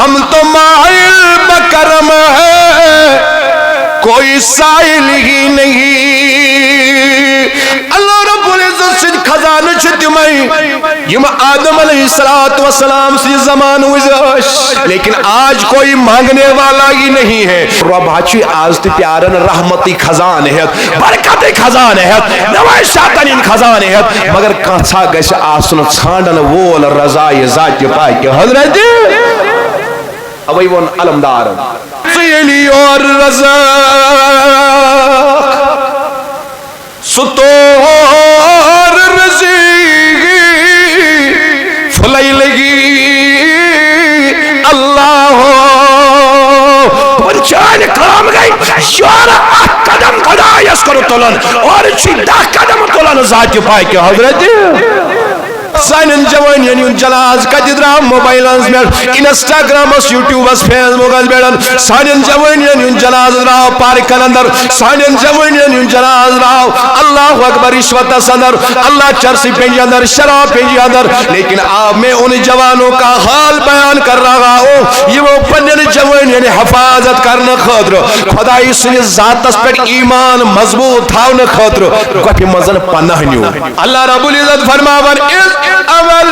ہم تو مائل بکرم ہے کوئی سائل ہی نہیں اللہ رب العزت سے خزانہ چھ تمہیں یم آدم علیہ السلام سے زمان وزش لیکن آج کوئی مانگنے والا ہی نہیں ہے رب ہچی آز تی پیارن رحمتی خزان ہے برکتی خزان ہے نوائشاتن ان خزان ہے مگر کانسا گیسے آسن چھانڈن وول رضائی ذات پائی کہ حضرت اوئی ون علمدار سیلی اور رضا ستور رزی فلائی لگی اللہ پنچان کام گئی شوارا قدم خدا یس کرو تولن اور چیدہ قدم تولن ذات پائی کہ حضرت سانن جوانین یون جلاز کدرام موبائلز میں انسٹاگرامس یوٹیوبس فیس بکس بیڑن سانن جوانین یون جلاز راو پارکن اندر سانن جوانین یون جلاز راو اللہ اکبر رشوت اندر اللہ چرسی پینجی اندر شراب پینجی اندر لیکن آپ میں ان جوانوں کا حال بیان کر رہا ہوں یہ وہ پنن جوانین حفاظت کرنے خاطر خدای سن ذاتس پر ایمان مضبوط تھاونے خاطر گوپی مزن پناہ نیو اللہ رب العزت فرماون اول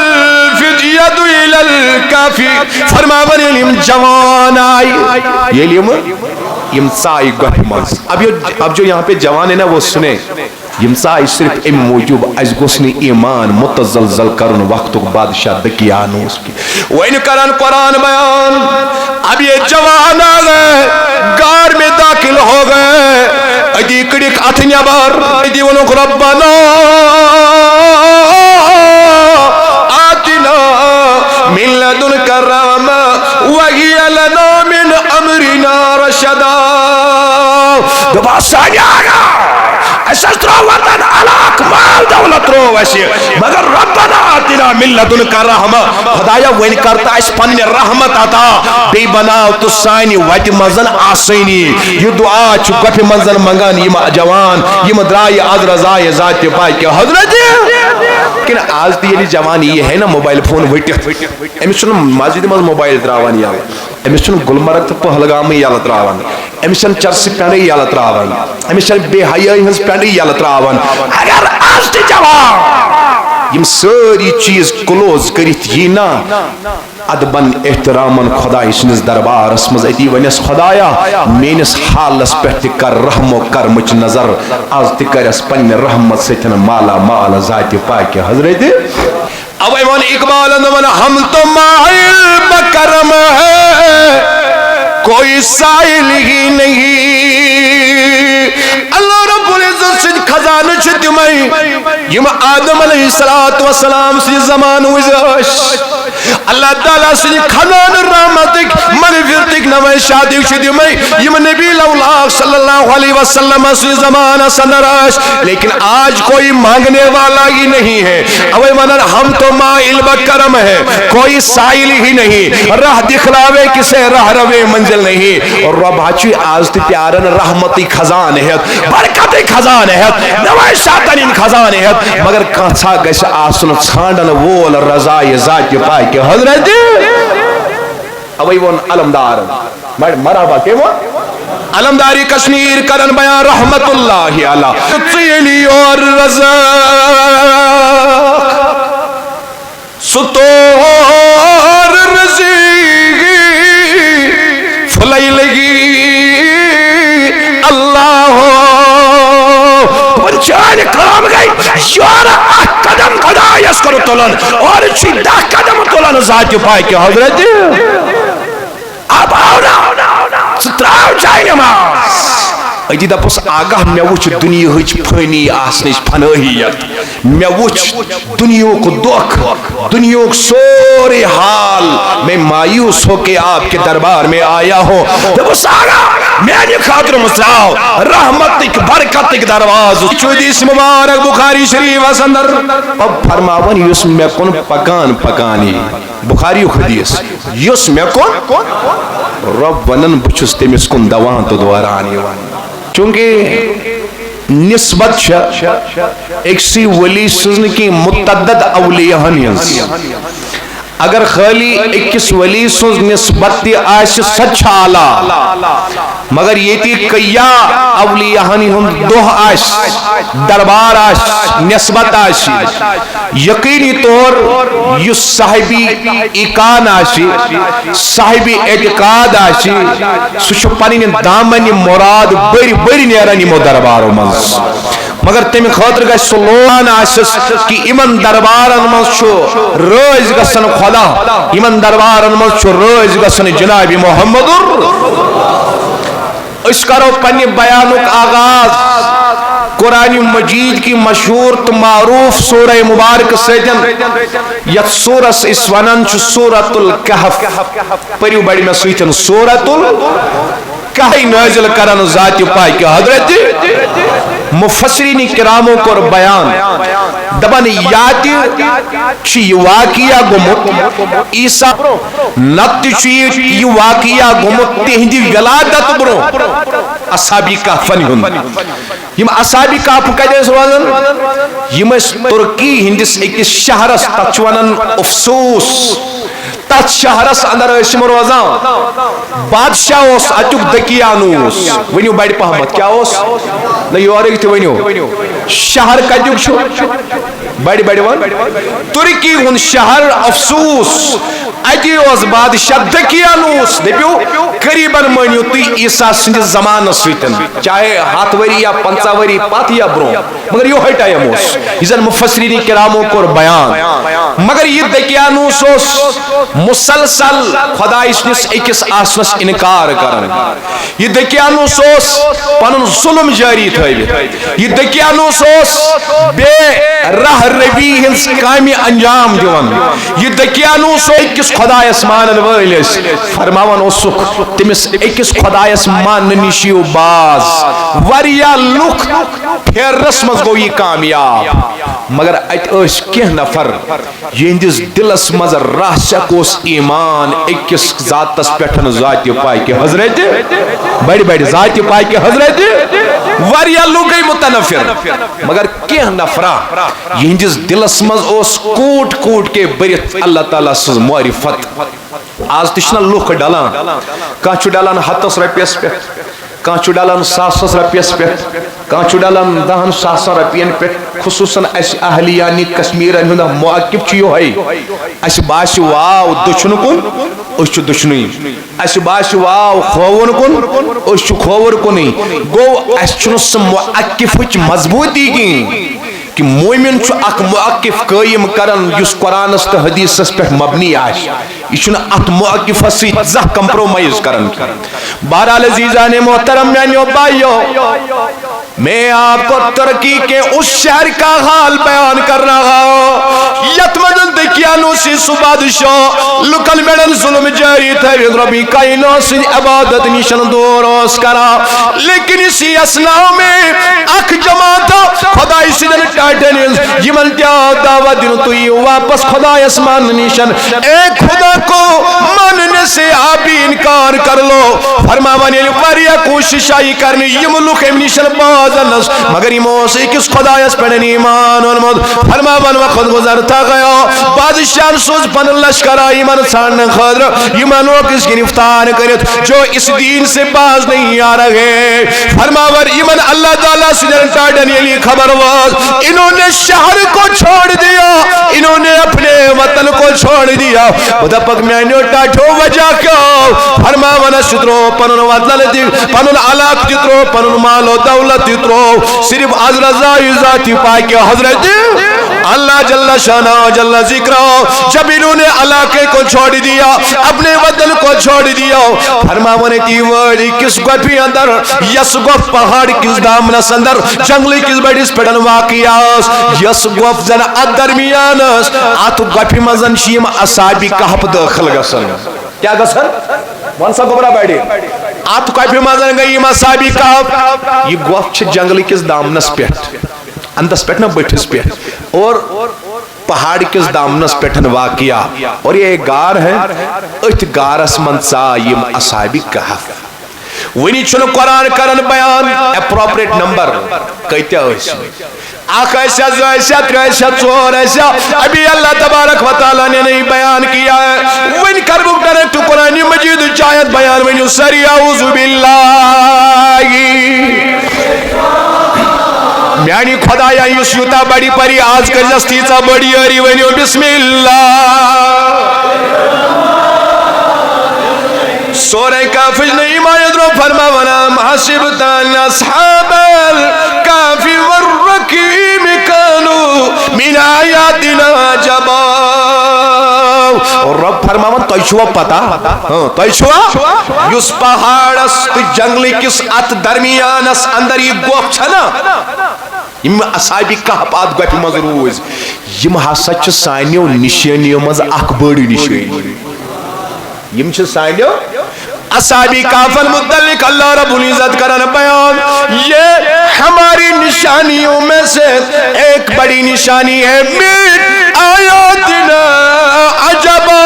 فدیت الالکافی فرماون علم جوان آئی یہ علم یمسائی گوھر مز اب جو یہاں پہ جوان ہے نا وہ سنے یمسائی صرف ام موجوب از گسنی ایمان متزلزل کرن وقت بادشاہ دکیانو اس کی وہ ان کرن قرآن بیان اب یہ جوان آگئے گار میں داخل ہو گئے ادی کڑک اتنیا بار ادی ونک ربنا من لدنك الرحمة وهي لنا من أمرنا رشدا دوبارہ سانی آگا ایسا ترو وطن علاق مال دولت رو ویسی مگر ربنا آتنا من لدنك الرحمة خدایا وین کرتا اس پنن رحمت آتا بی بناو تو سانی ویت مزن آسینی یہ دعا چکا پی منزن منگان یہ جوان یہ مدرائی آد رضائی ذات پائی کہ حضرت لیکن آج دی یعنی جوان یہ ہے نا موبائل فون ویٹی امیس چون مسجد مز موبائل تراوان یا امیس چون گلمرگ تو پہلگام یا تراوان امیس چون چرس پینڈی یا تراوان امیس چون بے حیائی ہنس پینڈی یا تراوان اگر آج دی جوان یم ساری چیز کلوز کریت یہ نا ادبن احترامن خدای سنس دربار اسمز ایتی ونیس خدایا مینس حالس پہت کر رحم و کرمچ نظر آز تکر اس پن رحمت سیتن مالا مال ذات پاک حضرت اب ایمان اقبال اندمن ہم تو مائل بکرم ہے کوئی سائل ہی نہیں اللہ رب العزت سے خزانہ چھ تمہیں یم آدم علیہ السلام سے زمان وزش اللہ تعالیٰ سے خزان رحمتک مغفرتک نوے شادی شدی میں یم نبی اللہ صلی اللہ علیہ وسلم سے زمانہ سندرش لیکن آج کوئی مانگنے والا ہی نہیں ہے اوے منر ہم تو مائل بکرم ہے کوئی سائل ہی نہیں راہ دکھلاوے کسے راہ روے منزل نہیں اور رب ہچی آز تی پیارن رحمتی خزان ہے برکتی خزان ہے نوے شاتن ان خزان ہے مگر کانسا گیسے آسن چھانڈن وول رضائی ذات پائی کہ حضرت اوئی ون علمدار مرحبا کہ وہ علمداری کشمیر کرن بیان رحمت اللہ علیہ سیلی اور رضا ستور رزی فلائی لگی اللہ پنچان کام گئی شوارا قدم خدا یس کرو تولن اور چیدہ قدم تولن ذات پائی کہ حضرت اب آونا ستراو جائے نماز ایدی دا پس آگاہ میں وچ دنیا ہچ پھنی آسنیش پھنہیت میں وچ دنیا کو دکھ دنیا کو سورے حال میں مایوس ہو کے آپ کے دربار میں آیا ہوں دا پس آگاہ میں نے خاطر مساو رحمتک برکتک درواز چودیس مبارک بخاری شریف اسندر اب فرماون یس میں کن پکان پکانی بخاری حدیث یس میں کن رب ونن بچس تیمس کن دوان تو دوارانی وانی چونکہ نسبت ایک سی ولی سزن کی متعدد اولیاء ہنیز اگر خالی اکس ولی سوز نسبت آس سچ اعلی مگر یتی کیا اولیاءانی ہند دہ آس دربار آس نسبت آس یقینی طور یس صاحبی ایقان آس صاحبی اعتقاد آس سہ پنن دامن مراد بری بری نیران یمو دربارو مز مگر تم خاطر گژھِ سُہ لوان آسس کہ یمن دربارن مز رٲضۍ گژھن خدا یمن دربارن مز رٲضۍ گژھن جناب محمد اس کرو پنہ بیانک آغاز قرآن مجید کی مشہور تو معروف سورہ مبارک سیدن یت سورس اس ونن سورۃ الکہف پریو بڑی میں سویتن سورۃ الکہف نازل کرن ذات پاک حضرت مفسرین کراموں کو بیان دبن یاتی چی واقعہ گمت عیسیٰ نت چی یہ واقعہ گمت تہندی ولادت برو اصحابی کہفن ہند یم اصحابی کہف کتس روزن یم ترکی ہندس اکس شہرس تک ونن افسوس تت شہرس اندر اشم روزان بادشاہ اس اتک دکیانوس ونیو بڑی پہمت کیا اس نہ یورک تہ ونیو شہر کتک چھو بڑی بڑی ون ترکی ہن شہر افسوس اتی اس بادشاہ دکیانوس دپیو قریباً مانیو تی عیسیٰ سند زمان سیتن چاہے 7 وری یا 50 وری پات یا برو مگر یہ ٹائم اس یہ مفسرین کراموں کو بیان مگر یہ دکیانوس مسلسل خدا نس اکس آسنس انکار کرن یہ دکیانوس پنن ظلم جاری تھوت یہ دکیانوس بے راہ روی ہنس کامی انجام دیون یہ دکیانوس اکس خدایس مانن وٲلس فرماون اوسک تمس اکس خدایس مان نشیو باز وریا لوک پھیرس مز گو یہ کامیاب مگر ات اس کی نفر یہندس دلس مز راسک اس ایمان اکس ذاتس پٹھن ذات پاک حضرت بڑی بڑی ذات پاک حضرت وریا لوک متنفر مگر کی نفرا یہندس دلس مز اس کوٹ کوٹ کے برت اللہ تعالی سز معرفت آز تشنا لوک ڈالان کانچ ڈالان 7 رۄپیس پہ کانچ ڈالان 100 رۄپیس پہ کانچ ڈالان 10,000 رۄپین پہ خصوصاً اس اہلیانی کشمیرن ہند موقف یہ اس باس واو دچھن کن اس دچھنی اس باس واو کھوون کن اس کھوور کنی گو اس سہ موقف مضبوطی کی کہ مومن اخ موقف قائم کرن یس قرآنس تو حدیثس پہ مبنی آش یہ ات موقف سی زہ کمپرومائز کرن بہرحال عزیزان محترم میانیو بھائیو میں آپ کو ترکی کے اس شہر کا حال بیان کر رہا ہوں یتمدن دکیانوسی سبادشو لکل میڈن ظلم جاری تھے ربی کائنوسی عبادت نشن دوروس کرا لیکن اسی اسلام میں اک جماعت خدای سیدن ٹائٹنز یمن تیا دعوت دن تو یہ واپس خدای اسمان نشن ایک خدا کو ماننے سے آپ بھی انکار کر لو فرماوانی وریا کوشش آئی کرنی یہ ملک نشن بازنس مگر یہ موسیقی کس خدایس پڑھن ایمان ونمود فرماوان وقت گزرتا گیا بادشاہ سوز پن لشکر ایمان ساننے خدر ایمان وہ کس گرفتار کرت جو اس دین سے باز نہیں آ رہے فرماوان ایمان اللہ تعالیٰ سیدن ٹائٹن یہ خبر واز انہوں نے شہر کو چھوڑ دیا انہوں نے اپنے وطن کو چھوڑ دیا بدا پک میانیو ٹاٹھو وجہ کیوں فرماوان شدرو پنن وطن دی پنن علاق دیترو پنن مال و دولت دیترو صرف از رضای ذاتی پاک حضرت اللہ جل شانہ جل ذکرہ جب انہوں نے علاقے کو چھوڑ دیا اپنے وطن کو چھوڑ دیا فرماوان تی وڑی کس گوپی اندر یس گوپ پہاڑ کس دامنس اندر جنگلی کس بڑیس پڑھن واقعیاس یس گوپ زن ادرمیانس آتو گوپی مزن شیم اصحابی کہپ داخل گسن کیا گسن وانسا گبرا بیڑی آتو گوپی مزن گئی اصحابی کہپ یہ گوپ چھ جنگلی کس دامنس پیٹ اندس پیٹنا بیٹھس پیٹ اور پہاڑ کس دامنس پیٹھن واقعہ اور یہ ایک گار ہے ات گارس منصا یم اصحابی کہف ونی چھن قرآن کرن بیان اپروپریٹ نمبر کتیا اخ ایسا دو ایسا تر ایسا ژور ایسا ابھی اللہ تبارک و تعالیٰ نے نہیں بیان کیا ہے ون کر بک ڈائریکٹ قرآن مجید چاہت بیان ونیو سری اعوذ باللہ میانی خدایا یس یوتا بڑی پری آج کر جستیتا بڑی اری ونیو بسم اللہ سورہ کافر نے ایمان درو فرماونا محاسبتان اصحاب الکافی والرکیم کانو من آیاتنا جبا اور رب فرماونا تو ایشوا پتا تو ایشوا یس پہاڑ است جنگلی کس ات درمیان اس اندر یہ گوپ چھنا یم اصحابی کہپات گوپی مزروز یم ہسا چھ سانیو نشانیو مز اخ بڑی نشانی یم چھ سانیو اصحابی کہفن متعلق اللہ رب العزت کرن بیان یہ ہماری نشانیوں میں سے ایک بڑی نشانی ہے من آیاتنا عجبا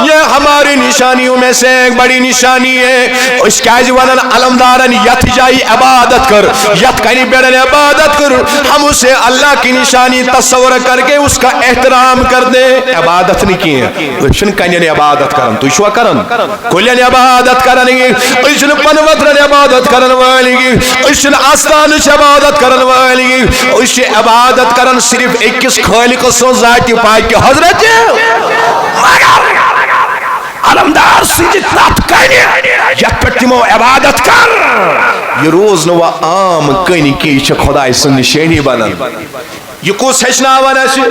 یہ ہماری نشانیوں میں سے ایک بڑی نشانی ہے اس کا جوانن علمدارن یت جائی عبادت کر یت کنی بیڑن عبادت کر ہم اسے اللہ کی نشانی تصور کر کے اس کا احترام کر دیں عبادت نہیں کی ہے اسن کنی عبادت کرن تو شو کرن کلین عبادت کرن گی اسن پنوترن عبادت کرن والی گی اسن آستان عبادت کرن والی گی اس عبادت کرن صرف ایک کس خالق سو ذاتی پاک کے حضرت علمدار سجد نات کرنی یک پر تمو عبادت کر یہ روز نو عام کنی کی چھ خدای سن نشانی بنن یہ کس ہشناوان ہے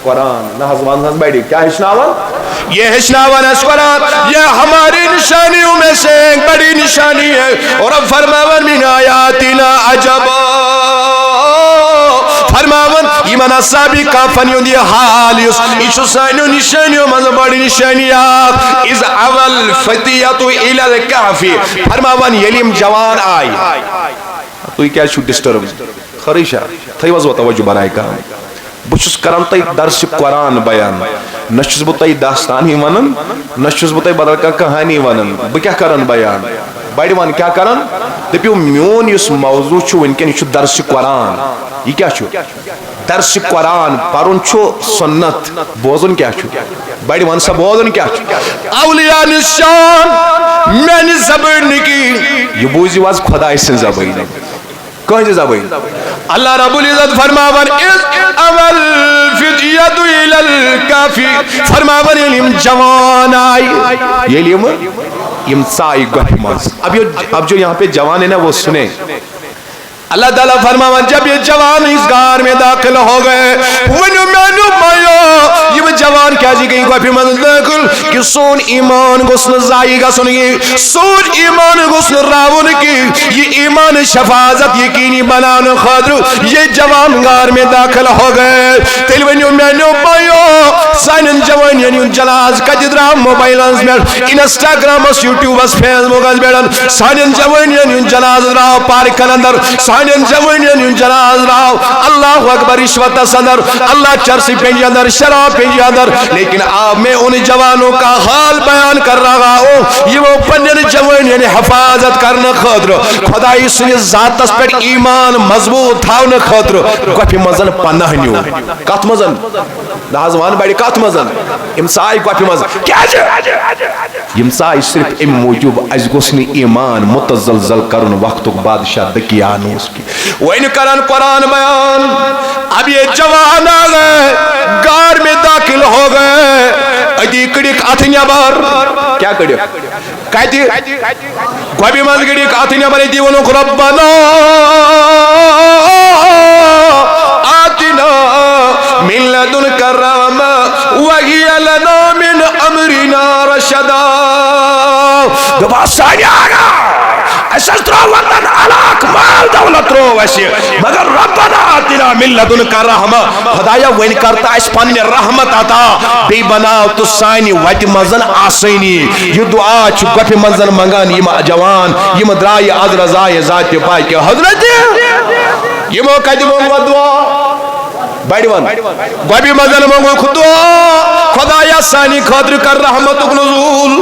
قرآن نحضوان حض بیٹی کیا ہشناوان یہ ہشناوان ہے قرآن یہ ہماری نشانیوں میں سے ایک بڑی نشانی ہے اور اب فرماون من آیاتنا عجبا فرماون ایمان اصحابی کافنیوں دی حالیس ایشو سانیو نشانیوں مزا بڑی نشانیات از اول فتیتو الى الکافی فرماون یلیم جوان آئی تو یہ کیا چھو ڈسٹرب خریشہ تھئی وزو توجہ بنائی کام بچس کرن تای درس قرآن بیان نشس بتائی داستانی ونن نشس بتائی بدل کا کہانی ونن بکیا کرن بیان بڑی وان کیا کرن دپیو میون یس موضوع چھو انکن چھو درس قرآن یہ کیا چھو درس قرآن پرون چھو سنت بوزن کیا چھو بڑی وان سا بوزن کیا چھو اولیاء نشان میں نے زبر نکی یہ بوزی واز خدا اس سے زبر کون سے زبر اللہ رب العزت فرماون اول فدیت الى الکافی فرماون علم جوان آئی یہ علم یم سائی گوھر ماز اب جو یہاں پہ جوان ہے نا وہ سنے اللہ تعالیٰ فرماون جب یہ جوان اس گار میں داخل ہو گئے ونو مینو مایو یہ جوان کیا جی گئی گوھر ماز داخل کہ سون ایمان گسن زائی گا سنگی سون ایمان گسن راون کی یہ ایمان شفاظت یقینی بنان خاطر یہ جوان گار میں داخل ہو گئے تیل ونو مینو مایو سائنن جوان یعنی جلاز کجدرام موبائلانز میں انسٹاگرام اس یوٹیوب اس فیس موگاز بیڑن سائنن جوان یعنی جلاز راو پارکن اندر سائنن جوان یعنی جلاز راو اللہ اکبر رشوت صدر اللہ چرسی پینجی اندر شراب پینجی اندر لیکن آپ میں ان جوانوں کا حال بیان کر رہا ہوں یہ وہ پنجن جوان یعنی حفاظت کرنا خطر خدای سنی ذات اس پر ایمان مضبوط تھاونا خطر گوپی مزن پناہ نیو کات مزن نازوان بیڑی کات مزن امسائی گوپی مزن کیا جا امسائی صرف ام موجوب از گسنی ایمان متزلزل کرن وقت بادشاہ دکیانو اس کی وہ ان کرن قرآن بیان اب یہ جوان آگئے گار میں داخل ہو گئے ادی کڑک آتھنیا بار کیا کڑک کہتی گوبی مز کڑک آتھنیا بار ادی ونو ربنا آتنا من لدنک الرحمہ وہی لنا من امرنا رشدا دوبارہ سانی آگا ایسا ترو وطن علاق مال دولت رو ویسی مگر ربنا آتنا من لدنک الرحمہ خدایا وین کرتا اس پانی رحمت آتا بی بناو تو سائنی ویت مزن آسینی یہ دعا چکا پی منزن منگان یہ جوان یہ مدرائی از رضای ذات پائی کے حضرت یہ موقع دی مونگو دعا بیڑی ون گوبی مزن مونگو خود دعا خدایا سائنی خاطر کر رحمت نزول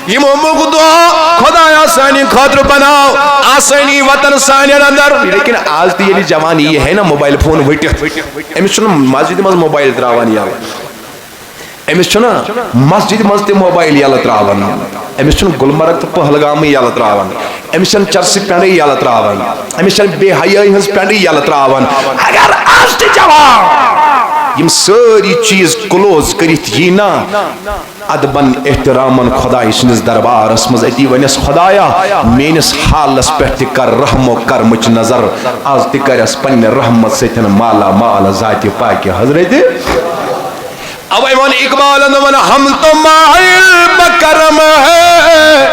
یہ مونگو دعا خدایا سانی خاطر بناو آسانی وطن سانی اندر. لیکن آج تی یہ جوانی یہ ہے نا موبائل فون وٹت امس چھنا مسجد مز موبائل تراوان یا امس چھنا مسجد مز تے موبائل یل تراوان امس چھنا گلمرگ تو پہلگام یل تراوان امس چھنا چرس پینڈ یل تراوان امس چھنا بے حیائی ہنس پینڈ یل تراوان. اگر آج تی جوان یم ساری چیز کلوز کرت یہ نا ادبن احترامن خدای سنس دربارس مز اتی ونس خدایا مینس حالس پہ کر رحم و کرمچ نظر آز تہ کرس پنہ رحمت ستن مالا مال ذات پاک حضرت. اوے ون اقبال ون ہم تو مائل بکرم ہے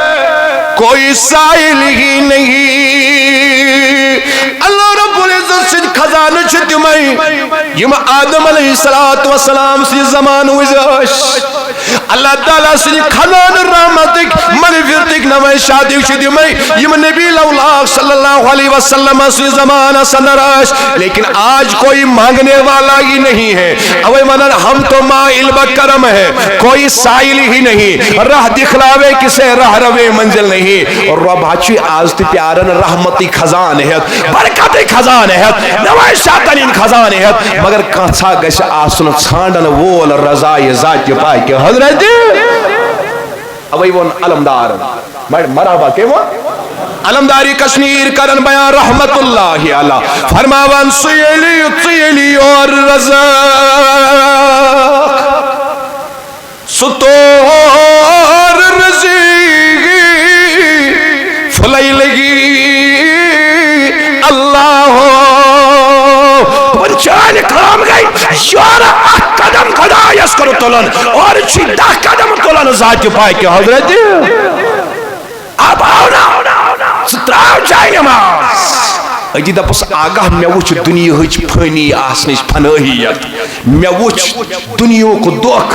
کوئی سائل ہی نہیں. اللہ رب العزت سے خزانہ چھ تمہیں یم آدم علیہ السلام سے زمان وزش اللہ تعالیٰ سے خزانہ رحمتک مغفرتک نوے شادی چھ تمہیں یم نبی اللہ صلی اللہ علیہ وسلم سے زمانہ سندرش. لیکن آج کوئی مانگنے والا ہی نہیں ہے. اوے منن ہم تو مائل بکرم ہے کوئی سائل ہی نہیں راہ دکھلاوے کسے راہ روے منزل نہیں. اور رب ہچی آز تی پیارن رحمتی خزان ہے برکتی خزان ہے نوے شاتنین خزان ہے مگر کانسا گش آسن ژھانڈن وول رضائے ذات پاک حضرت. اوے ون علمدار مرحبا کہ وہ علمداری کشمیر کرن بیان رحمت اللہ علیہ فرماوان سیلی اور رضا ستور رزی فلائی لگی اللہ پنچان اکرام گئی یارا قدم خدا یس کرو تولن اور چھتا قدم تولن ذات پاک حضرت. اب آونا ستراو جائیں نماز اجی دپس آگاہ میں وچ دنیا ہچ پھنی آسنش پھنہیت میں وچ دنیا کو دکھ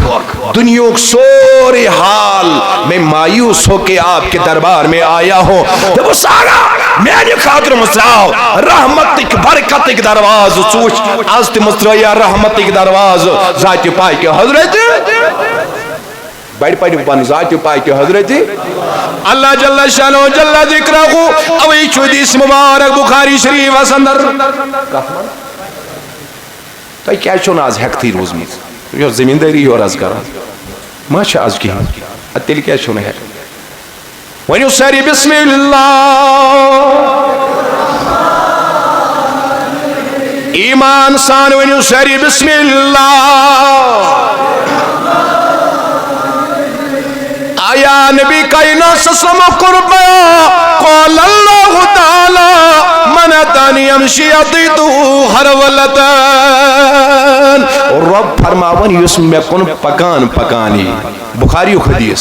دنیا کو سورے حال میں مایوس ہو کے آپ کے دربار میں آیا ہوں. دپس آگاہ میں نے خاطر مصراؤ رحمتک برکتک درواز سوچ آزت مصریا رحمتک درواز ذات پاک حضرت. بڑی پڑی بن ذات پاک حضرت. اللہ جل شانہ جل ذکرہ اوی چودیس مبارک بخاری شریف اسندر تو کیا چون آز ہیکتی روز میں یہ زمینداری اور از کرا ماشا آج کی اتل کیا چون ہے ونیو ساری بسم اللہ ایمان سان ونیو ساری بسم اللہ. آیا نبی کائنات سسلم قربیا قال اللہ تعالی من اتانی امشی عطیتو حرولتان. اور رب فرماون یس میں کن پکان پکانی بخاری حدیث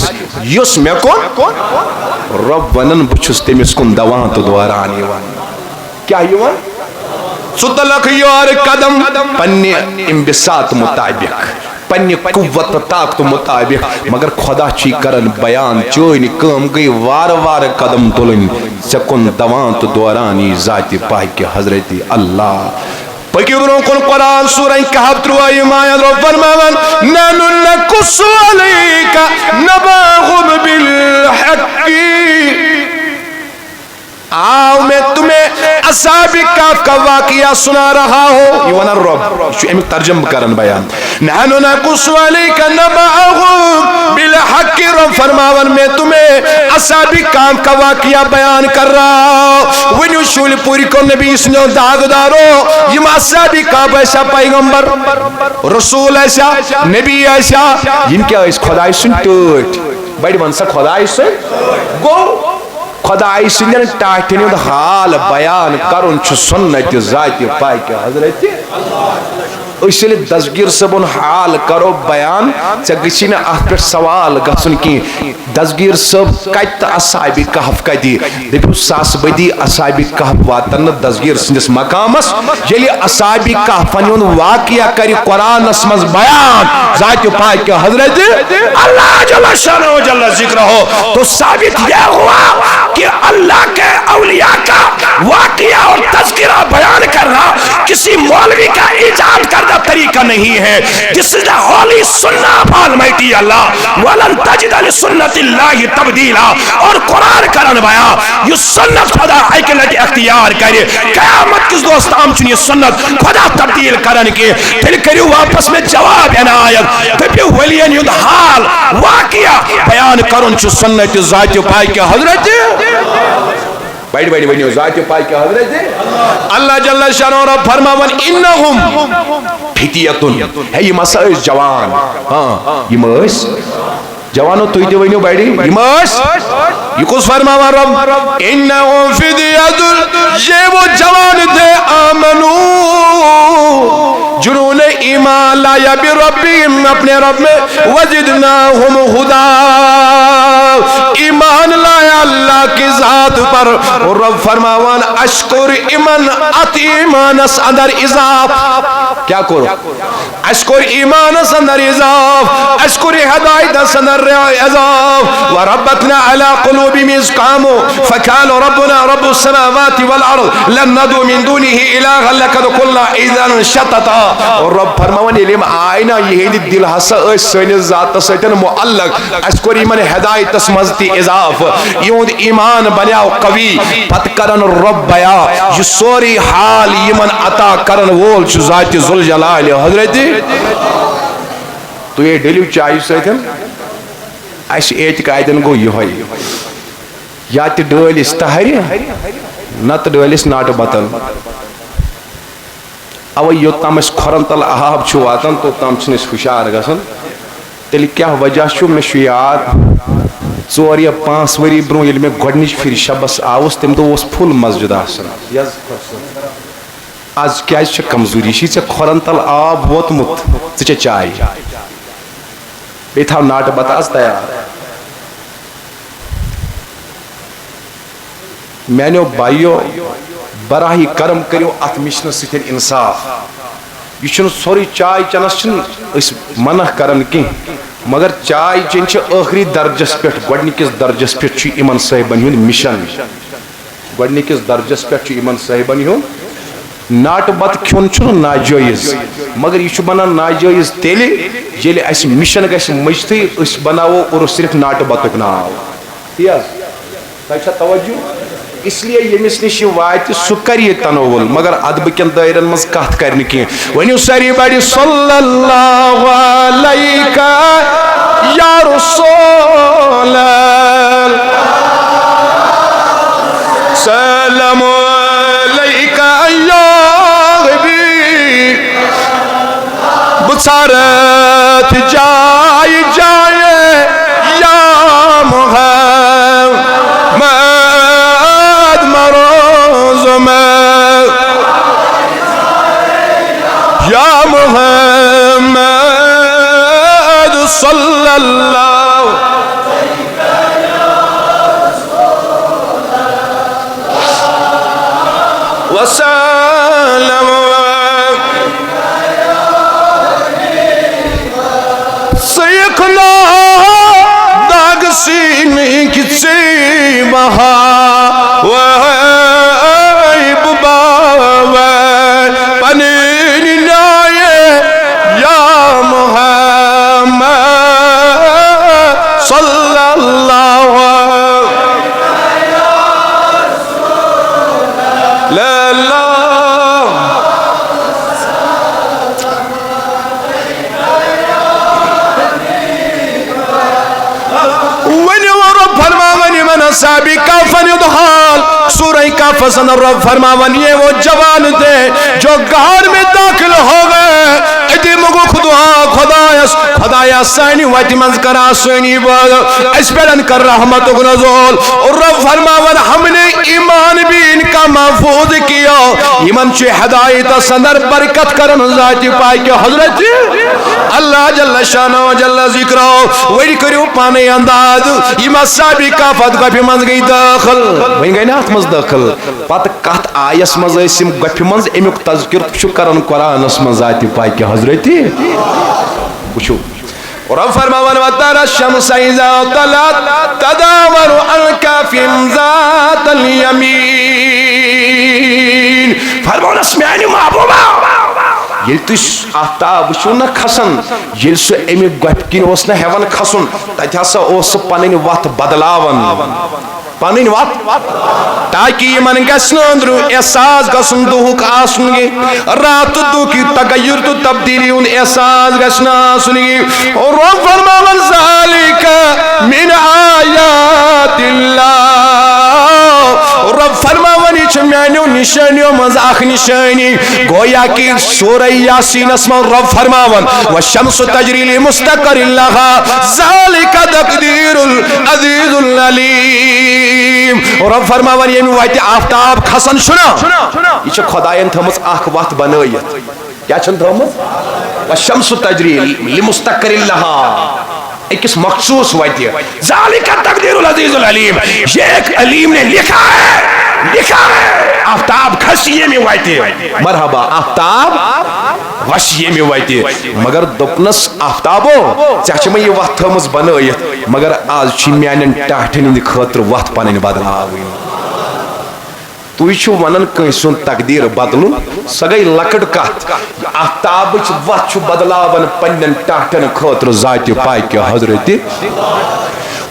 یس میں کن رب ونن بچس تمس کن دوان تو دوارانی وان کیا یوان ستلق یار قدم پنی انبساط مطابق پنی قوت طاقت مطابق مگر خدا چی کرن بیان چوئنی کام گئی وار وار قدم تلن سکن دوان تو دورانی ذات پاک حضرت اللہ. پکی برون کن قرآن سورہ کہب تروائی مایا رو فرماون نانو نقص علیکا نباغم بالحقی. آؤ میں تمہیں اصحاب کہف کا واقعہ سنا رہا ہوں. یہ ونر رب شو امی ترجم کرن بیان نحن نقص علیک نبأهم بالحق. رب فرماون میں تمہیں اصحاب کہف کا واقعہ بیان کر رہا ہوں. ونیو شول پوری کو نبی سنو داغ دارو یم اصحاب کہف ایسا پیغمبر رسول ایسا نبی ایسا یم کیا اس خدای سن ٹوٹ بڑی منسا خدای سن گو خدای سنن ٹاٹھن حال بیان کرن چھ سنت ذات پاک حضرت. اس لیے دستگیر صبن حال کرو بیان ژے گژھی نہ اتھ پہ سوال گژھن کی دستگیر صب کت اصحاب کہف کدی دپو ساس بدی اصحاب کہف واتن دستگیر سندس مقامس یلی اصحاب کہفن ہن واقعہ کری قرآنس مز بیان ذات پاک حضرت اللہ جل شانہ جل ذکرہ. تو ثابت یہ ہوا کہ اللہ کے اولیاء کا واقعہ اور تذکرہ بیان کرنا کسی مولوی کا ایجاد کردہ طریقہ نہیں ہے. This is the holy sunnah of Almighty Allah. وَلَن تَجِدَ لِسُنَّةِ اللَّهِ تَبْدِيلًا. اور قرآن کرن بیان یہ سنت خدا ایک لٹی اختیار کرے قیامت کس دوست ہم چنی سنت خدا تبدیل کرن کے پھر کریو واپس میں جواب عنایت دپیو ولین یود حال واقعہ بیان کرن چو سنت ذات پاک حضرت بیٹھ بیٹھ بیٹھ ذات پاک حضرت اللہ جل شانہ رب فرماون انہم فتیتن ہے یہ مسائل جوان ہاں یہ مس جوانو تو ہی ونیو بیٹھی یہ مس یہ کس فرماون رب انہم فتیتن یہ وہ جوان تھے آمنو جنہوں نے ایمان لایا بربیم اپنے رب میں وزدناہم ہدا ایمان لایا اللہ کی ذات پر اور رب فرماوان اشکر ایمان اتی ایمانس اندر اضاف کیا کرو اشکر ایمانس اندر اضاف اشکر ہدایت اندر اضاف وربتنا علی قلوبهم ازقاموا فکان ربنا رب السماوات والارض لن ندعو من دونه الها لقد قلنا اذا شططا اور رب فرماون علم آئینا یہ دل ہسا اس سن ذات سیتن معلق اشکر ایمان ہدایت مزتی اضاف یہود ایمان بنیاو قوی پت کرن رب بیا یہ سوری حال ایمان عطا کرن وول چو ذات ذوالجلال حضرت تو یہ ڈیلیو چاہیے سیتن اس ایت قائدن گو یہ ہوئی یا تی ڈولیس تحری نت ڈولیس ناٹ بطل اوہ یوتام اس کھورن تل احاب چھو آتن تو تام چھنس خوشار گسن تیلی کیا وجہ چھو میں شویات ژور یا 5 وری برون یل میں گوڑنیچ پھر شبس آوس تم تو اس پھول مسجد آسن آج کیا چھے کمزوری شی چھے کھورن تل آب ووت مت چھے چاہی بیتھاو ناٹ بتاز تیار میں نے بائیو براہی کرم کریو ات مشن ستن انصاف یہ چھن سوری چائے چنس چھن اس منع کرن کی مگر چائے چن چھ آخری درجس پیٹھ گوڑنکس درجس پیٹھ چھ ایمان صاحبن ہن مشن گوڑنکس درجس پیٹھ چھ ایمان صاحبن ہن ناٹ بت کھون چھن ناجائز مگر یہ چھ بنان ناجائز تیلے ییلے اس مشن گژھِ مجتھٕے اس بناوو اور صرف ناٹ بتک ناو تیز تۄہہِ چھا توجہ اس لیے یمس نش وات سہ کر یہ تنول مگر ادب کن دائرن مز کت کرنے کی ونیو ساری بڑی صلی اللہ علیہ یا رسول سلام علیکہ یا حبیب بصارت جائے جائے یا محمد یا محمد صلی اللہ وسلم سیکھنا داغ سینے کی سی بہا صحابی کافن ادھال سورہ کاف سن رب فرماون یہ وہ جوان تھے جو غار میں داخل ہو گئے ادی مگو خدایا سانی ویتی منز کرا سونی باغ اس پیڑن کر رحمت نزول اور رب فرماون ہم نے ایمان بھی ان کا محفوظ کیا ایمان چی ہدایت سندر برکت کرن ذاتی پائی کہ حضرت اللہ جل شانہ و جل ذکرہ ویڈی کریو پانے انداز ایمان صحابی کافت گفی منز گئی داخل وین گئی نا ہاتھ منز داخل پات کات آیس منز ایسیم گفی منز امیک تذکر شکرن قرآن اس منز ذاتی پائی کہ حضرتی بچو اور فرماون وَتَرَى الشَّمْسَ إِذَا طَلَعَتْ تَدَاوَرُ عَنْ كَهْفِهِمْ ذَاتِ یل تُہۍ آفتاب وٕچھِو نا کھسان ییٚلہِ سُہ اَمہِ گۄپھِ کِنۍ اوس نا ہٮ۪وان کھسُن تَتہِ ہسا اوس سُہ پنٕنۍ وَتھ بدلاوان پنٕنۍ وَتھ تاکہِ یِمن گژھِ نہٕ أنٛدرٕ احساس گژھُن دُہُک آسُن یہِ رات تہٕ دُہُک یہِ تغیر تہٕ تبدیٖلی ہُنٛد احساس گژھِ نہٕ آسُن یہِ رۄب فرماوان ذالِکَ مِن آیاتِ اللہ رب فرماوان یہ چھُ میانیو نشانیو منٛز اکھ نشانی گویا کہ سورہ یاسینس منٛز رب فرماوان والشمس تجری لمستقر لہا ذالک تقدیر العزیز العلیم رب فرماوان ییٚمہِ وتہِ آفتاب کھسان چھُنا یہ چھِ خۄدایَن تھٲومٕژ اکھ وتھ بنٲیِتھ کیٛاہ چھَن تھٲومٕژ والشمس تجری لمستقر لہا ایکس مخصوص وتہِ ذالک تقدیر العزیز العلیم یہ ایک علیم نے لکھا ہے آفتاب کھس ییٚمہِ وتہِ مرحبا آفتاب وش ییٚمہِ وتہِ مگر دوٚپنس آفتابو ژےٚ چھِ مےٚ یہِ وتھ تھٲومٕژ بنٲیِتھ مگر آز چھِ میانٮ۪ن ٹاٹھٮ۪ن ہٕنٛدِ خٲطرٕ وتھ پنٕنۍ بدلاوٕنۍ تُہۍ چھِو ونان کٲنٛسہِ ہُنٛد تقدیٖر بدلُن سۄ گٔے لۄکٕٹ کتھ آفتابٕچ وتھ چھُ بدلاوان پننٮ۪ن ٹاٹھٮ۪ن خٲطرٕ ذاتِ پاکہِ حضرتِ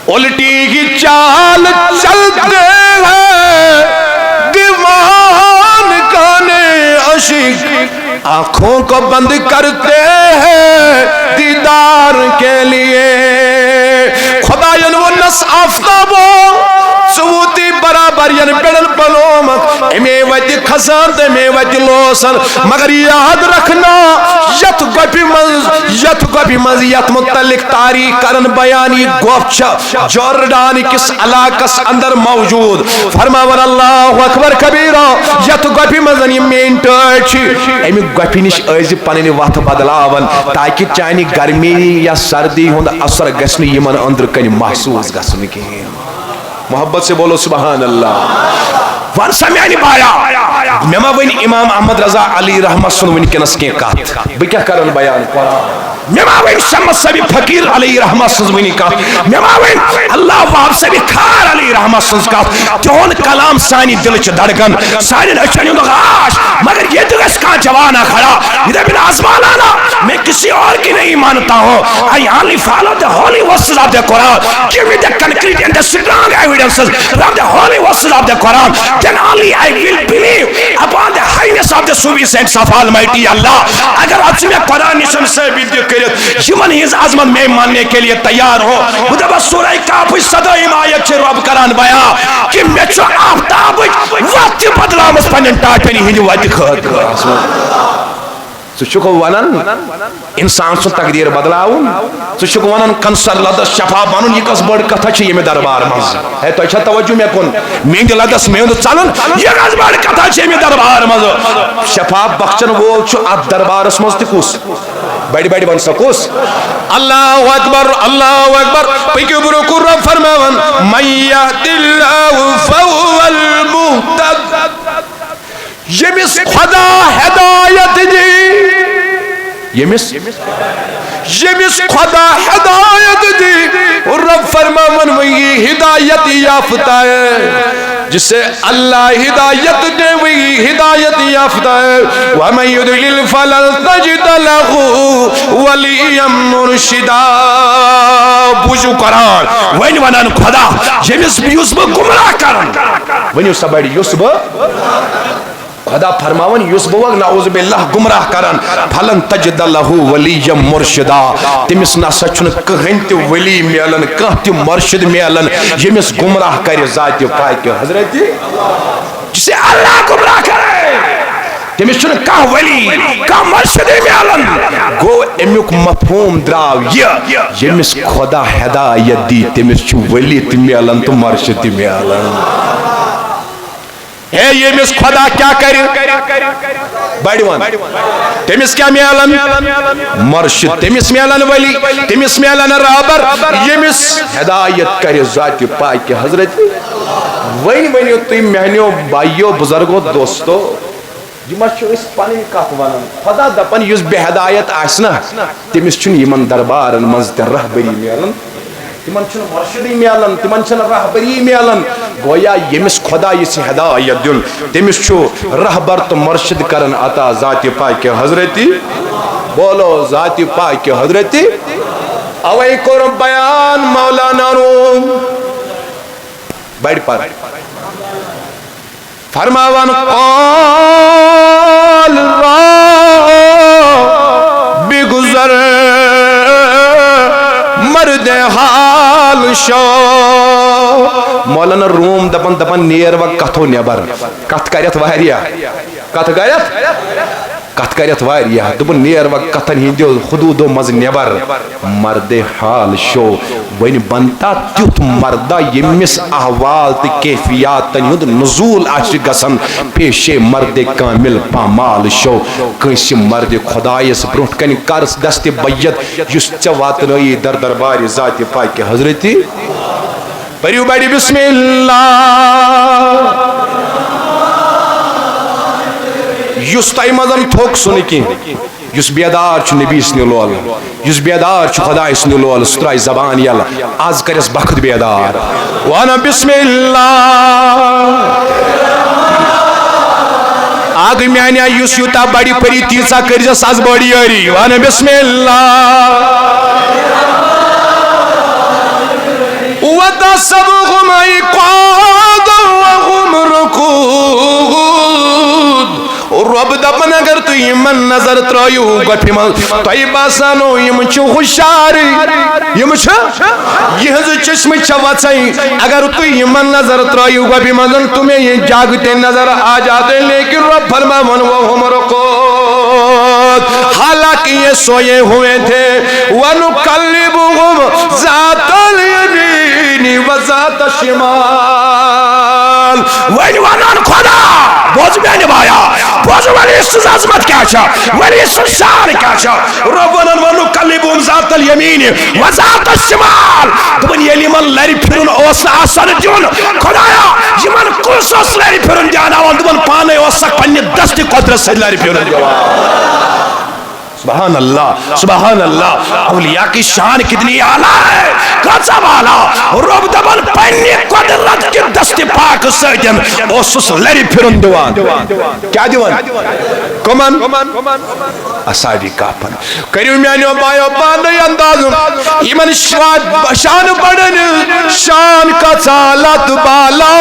الٹی کی چال چلتے ہیں دیوان کانے عشق آنکھوں کو بند کرتے ہیں دیدار کے لیے خدایان وہ نس آفتابو سوتی برابر ین بیڑن پلومت امی ویتی خسان دے امی ویتی لوسن مگر یاد رکھنا یت گوپی منز یت متعلق تاریخ کرن بیانی گوپچہ جوردان کس علاقس اندر موجود فرماون اللہ اکبر کبیرہ یت گوپی منزن یہ مین ٹرچی امی گوپی نش ایزی پنین وقت بدلاون تاکہ چانی گرمی یا سردی ہند اثر گسنی یمن اندر کنی محسوس گسنی کی محبت سے بولو سبحان اللہ وان سمیانی بایا مما ونی امام احمد رضا علی رحمت سن ونی کنس کی کات بکیا کرن بیان مما ونی شمس سبی فقیر علی رحمت سن ونی کات مما ونی اللہ واب سبی خار علی رحمت سن کات تیون کلام سانی دل چ دڑگن سانی اچھنیوں غاش مگر یہ دگس کا جوانا کھڑا یہ بن آزمانا میں کسی اور کی نہیں مانتا ہوں I only follow the holy verses of the Quran. Give me the concrete and the strong evidences from the holy verses of the Quran. Then only I will believe upon the highness of the Sufi saints of Almighty Allah. اگر آپ سے میں قرآن نشم سے video کرت یمن his عظمت میں ماننے کے لیے تیار ہو خدا بس سورہ کاف صدا حمایت سے رب کران بیان کہ میں چو آفتاب وقت بدلامس پنن ٹاٹنی ہندی وقت خط ژٕ ونان انسان سُنٛد تقدیٖر بدلاوُن ژٕ ونان کنسر لدس شفا بنُن یہِ کۄس بٔڑ کتھا چھِ ییٚمہِ دربار منٛز ہے تۄہہِ چھا توجہ مےٚ کُن میٛٲنۍ لدس میٛوٗن ژلُن یہِ کۄس بٔڑ کتھا چھِ ییٚمہِ دربار منٛز شفا بخشن وول چھُ اتھ دربارس منٛز تہِ کُس بڑِ بڑِ ون سا کُس اللہ اکبر پٔکِو برونٛہہ کُن رۄب فرماوان من یهدِ اللہُ فهو المہتد ییٚمِس خدا ہدایت دی ییٚمِس خدا ہدایت دی رب فرماون وہی ہدایت یافتہ ہے جسے اللہ ہدایت دے وہی ہدایت یافتہ ہے وَمَن يُضْلِلْ فَلَن تَجِدَ لَهُ وَلِيًّا مُرْشِدًا بوٗزِو قرآن وۄنۍ وَنان خدا ییٚمِس یُس بہٕ گمراہ کران ؤنِو سا بڑِ یُس بہٕ خدا فرماون یُس بہٕ نعوذ باللہ گمراہ کران پھلن تجد لہُ ولیًا مرشدا تٔمِس نسا چھُنہٕ کٕہٕنۍ تہِ ولی میلان کانٛہہ تہِ مرشد میلان ییٚمِس گمراہ کرِ ذاتِ پاکہِ حضرت جسے اللہ گمراہ کرے تٔمِس چھُنہٕ کانٛہہ ولی کانٛہہ مرشد میلان گوٚو امیُک مفہوم درٛاو یہِ ییٚمِس خدا ہدایت دی تٔمِس چھُ ولی تہِ میلان تہٕ مرشد تہِ میلان ہے ییٚمِس خدا کیا کرِ بڑِ ون تٔمِس کیا میلان مرشد تٔمِس میلان ولی تٔمِس میلان رہبر ییٚمِس ہدایت کرِ ذاتِ پاکہِ حضرت وۄنۍ ؤنِو تُہۍ میانیو بایو بزرگو دوستو یہ ما چھُ أسۍ پنٕنۍ کتھ ونان خدا دپان یُس بے ہدایت آسہِ نا تٔمِس چھُنہٕ یِمن دربارن منٛز تہِ رہبری میلان تمن چھن مرشدی میلن تمن چھن رہبری میلن گویا یمس خدا یہ ہدایت دن تمس چھو رہبر تو مرشد کرن عطا ذات پاک حضرتی بولو ذات پاک حضرتی اوے کور بیان مولانا روم بڑھ پر فرماون قال بگزر مرد حال شو مولانا روم دپن دپن نیر و کتھو نیبر کتھ کریت واریا کتھ کریت واریا دپن نیر و کتھن ہندیو حدودو مز نیبر مرد حال شو ون بنتا تیوت مردہ یمس احوال تی کیفیات ہند نزول آش گسن پیشے مرد کامل پامال شو کنس مرد خدایس برونٹ کن کرس دست بیت یس چ واتنائی در دربار ذات پاک حضرتی پریو بڑی بسم اللہ یس تائی مزن تھوک سنی کی یس بیدار چھ نبی سنی لول یس بیدار چھ خدای سنی لول سترائی زبان یل آز کرس بخت بیدار وانا بسم اللہ آگ میانیا یس یوتا بڑی پری تیسا کرجس آز بڑی یاری وانا بسم اللہ وَتَصَبْغُمْ عِقَادًا وَهُمْ رُكُودٌ رب دپن اگر تو یمن نظر ترائیو گفی من توی باسانو یم چھو خوشاری یم چھو یہ چشم چھوچائی اگر تو یمن نظر ترائیو گفی من تمہیں یہ جاگتے نظر آ جاتے لیکن رب فرماون وَهُمْ رُكُودٌ حالانکہ یہ سوئے ہوئے تھے وَنُقَلِّبُهُمْ ذَاتَ الْيَمِينِ وَذَاتَ الشِّمَالِ وَنوانان خدا بوز میں نبایا بوز ولی اس عظمت کیا چھا ولی اس شعر کیا چھا ربنا ونقلبهم ذات اليمين وذات الشمال دبن یلی من لری پھرن اوس آسان دیون خدایا یمن کس اوس لری پھرن دیانا وان دبن پانے اوسک پنی دستی قدرت سے لری پھرن دیانا سبحان اللہ اولیاء کی شان کتنی اعلیٰ ہے قصب اعلیٰ رب دبن پنی قدرت کی دست پاک سجن اوسس لری پھرن دیوان کیا دیوان کمن اصحابی کافن کریو میانیو بایو باندی انداز ایمن شان بڑن شان کا سالت بالا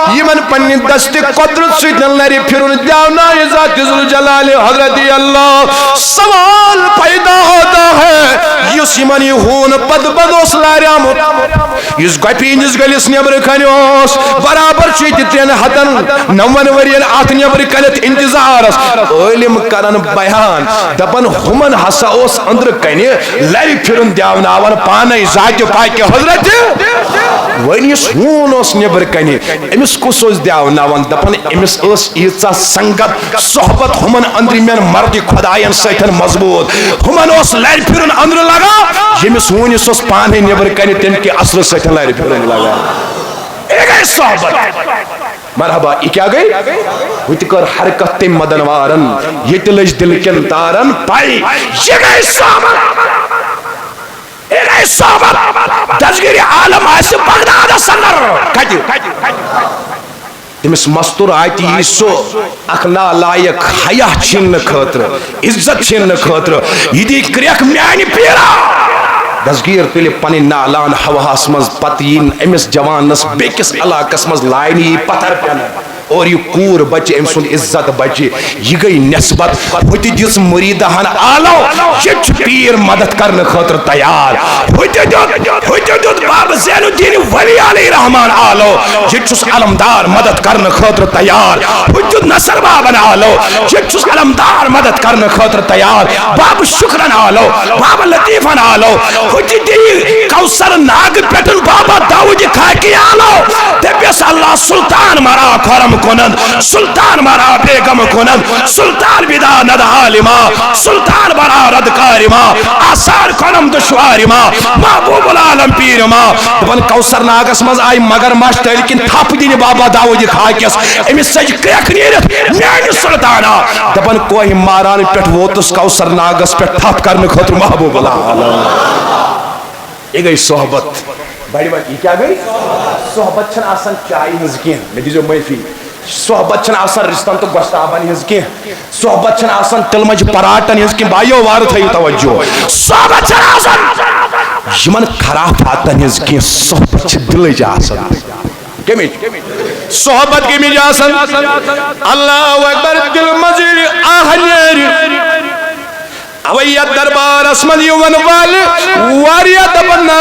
ایمن پنی دست قدرت سجن لری پھرن دیونا ذات ذوالجلال حضرت اللہ سوال پیدا ہوتا ہے یس یمنی ہون پد بدوس لاریامت یس گپینس گلس نیبر کنیوس برابر چیت تین ہتن نون ورین آت نیبر کنت انتظارس علم کرن بیان دپن ہمن ہسا اس اندر کنی لری پھرن دیوناون پانے ذات پاک حضرت ونیس ہون اس نیبر کنی امس کس اس دیوناون دپن امس اس ایسا سنگت صحبت ہمن اندر من مرد خدایان سیتن مضبوط ہمن اس لری پھرن اندر لگا یمس ہونس اس پانے نیبر کنی تم کی اصل سیتن لری پھرن لگا ایک ہے صحبت مرحبا یہ کیا گئی ہوتی کر حرکت تیم مدنوارن یہ تلج دل کن تارن پائی یہ گئی صحبت یہ گئی صحبت دزگیری عالم ایسے بغداد سنر کھجو تمس مستور آیتی ایسو اخنا لائق حیاء چھن خطر عزت چھن خطر یہ دی کریک میانی پیرا دزگیر تلی پنی نالان حواس مز پتین امس جوانس بیکس علاقس مز لائنی پتر پین اور یہ کور بچے امسون عزت بچے یہ گئی نسبت ہوتی جس مریدہن آلو یہ پیر مدد کرنے خاطر تیار ہوتی جد باب زین الدین ولی علیہ رحمان آلو یہ چس علمدار مدد کرنے خاطر تیار ہوتی جد نصر بابن آلو یہ چس علمدار مدد کرنے خاطر تیار باب شکرن آلو باب لطیفن آلو ہوتی دی کوثر ناگ پیٹن بابا داود کھاکی آلو تبیس اللہ سلطان مرا کرم کنند سلطان مرا بیگم کنند سلطان بیدا ند حالما سلطان برا ردکاری ما آسان کنم دشواری ما محبوب العالم پیر ما دبن کوثر ناگس مز آئی مگر ماشتا لیکن تھاپ دینی بابا داودی خاکیس امی سج کریک نیرت میانی سلطانا دبن کوئی ماران پیٹ ووتس کوثر ناگس پیٹ تھاپ کرنے خطر محبوب العالم یہ گئی صحبت بڑی بڑی کیا گئی صحبت چھن آسان چائے ہز کی میں دیجو معافی صحبت چھن آسان رشتن تو گوشتابن ہز کی صحبت چھن آسان تلمج پراٹن ہز کی بائیو وار تھیو توجہ صحبت چھن آسان یمن خرافاتن ہز کی صحبت چھ دلج آسان کمیج صحبت کمیج آسان اللہ اکبر دل مزیر آہنیر اویت دربار اسمد یون وال واریا دبنا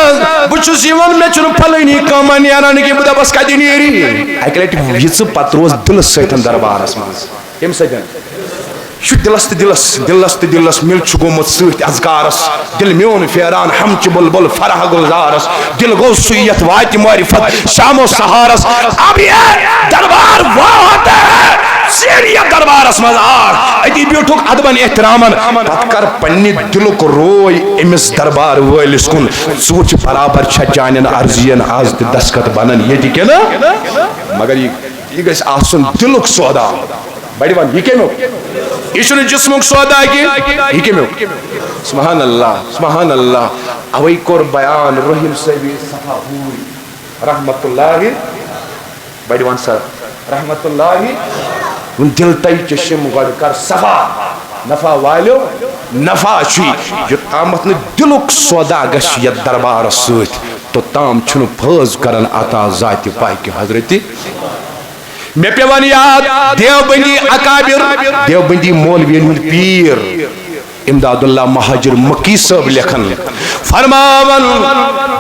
بچس یون میں چن پھلنی کمان یاران کی بدا بس کدی نیری اکلٹ یچ پتروز دل سیتن دربار اسمد یم سجن شو دلس مل چگومت سیت ازگارس دل میون فیران ہمچ بلبل فرح گلزارس دل گو سیت وات معرفت شام و سہارس اب یہ دربار وہ ہوتا ہے سیریا دربار اسمز اتی بیوٹھوک ادبن احترامن پت کر پنی دل کو روئی امس دربار ویلس کن سوچ برابر چھا جانن عرضین آز دستخط بنن یہ دی نا مگر یہ گیس آسن دلک سودا بڑی بان یہ کمیو یہ چھنے جسمک سودا کی یہ کمیو سبحان اللہ اوی کور بیان رحیم صاحبی صفا ہوئی رحمت اللہ بڑی بان سر رحمت اللہ دل تی چشم گڑ کر صفا نفع والو نفع چی یت آمت نے دلک سودا گش یت دربار سوت تو تام چھنو پھوز کرن عطا ذات پاک حضرتی میں پیوان یاد دیوبندی اکابر دیوبندی مولوین ہند پیر امداد اللہ مہاجر مکی صاحب لکھن فرماون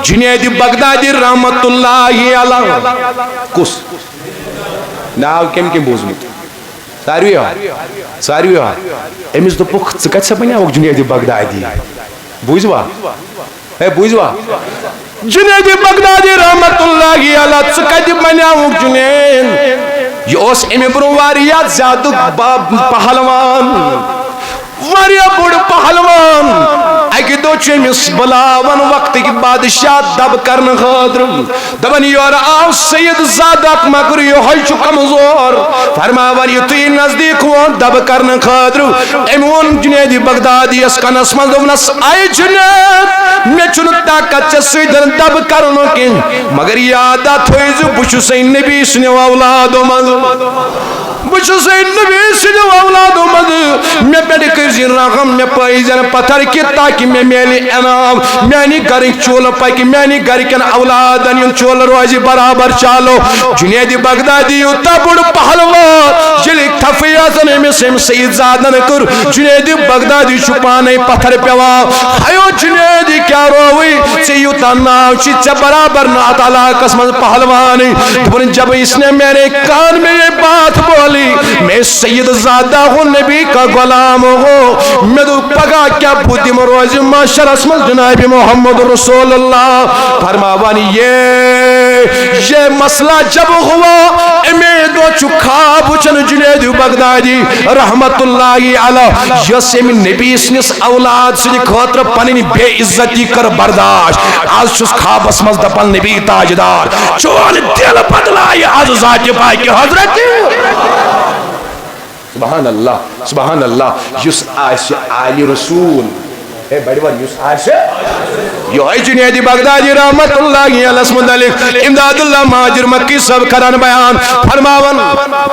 جنید بغدادی رحمت اللہ علیہ کس ناو کم بوزمت ساروی امس دپک ژٕ کتہِ بنیاوکھ جنید بغدادی بوزوا بوزوا جنید بغدادی رحمت اللہ علیہ ژٕ کتہِ بنیاوکھ جنید یہ اس امی برو واریات زیادہ پہلوان واریاں بڑ پہلوان اکی دو چیمس بلاون وقت کی بادشاہ دب کرن خاطر دبن یور آو سید زادک مگر یہ ہوئی چو کمزور فرماون یہ توی نزدیک ہون دب کرن خاطر امون جنید بغدادی اس کا نسمن دومنس آئی جنید میں چنو طاقت چسیدن دب کرنو کی مگر یادت ہوئی جو بچو سی نبی سنو اولادو مد بچو سی نبی سنو اولادو مد میں پیڑ کرزی رغم میں پائیزن پتھر کی تاکہ میں میلی انام میانی گرک چول پاکی میانی گرکن اولادن ین چول روزی برابر چالو جنید بغدادی تا بڑ پہلوان جلک تفیازن میں سیم سید زادن کر جنید بغدادی چھپانے پتھر پیوا ہیو جنید کیا روئی چیو تا ناو چی چا برابر نات علا قسم پہلوانی جب اس نے میرے کان میں یہ بات بولی میں سید زادہ ہوں نبی کا غلام ہو میں دو پگا کیا بودی مروزی معاشر اسم جناب محمد رسول اللہ فرماوانی یہ مسئلہ جب ہوا امید و چکھا بچن جنید بغدادی رحمت اللہ علیہ یسیم نبی اسنس اولاد سے خاطر پنی بے عزتی کر برداشت آج چھس خواب اسمز دپن نبی تاجدار چون دل بدلائی آج ذات پاک حضرت سبحان اللہ یس آئیس آلی رسول اے بڑی بار یس آئیس یہ آئی جنید بغدادی رحمت اللہ علیہ اسم دلک امداد اللہ مہاجر مکی سب کران بیان فرماون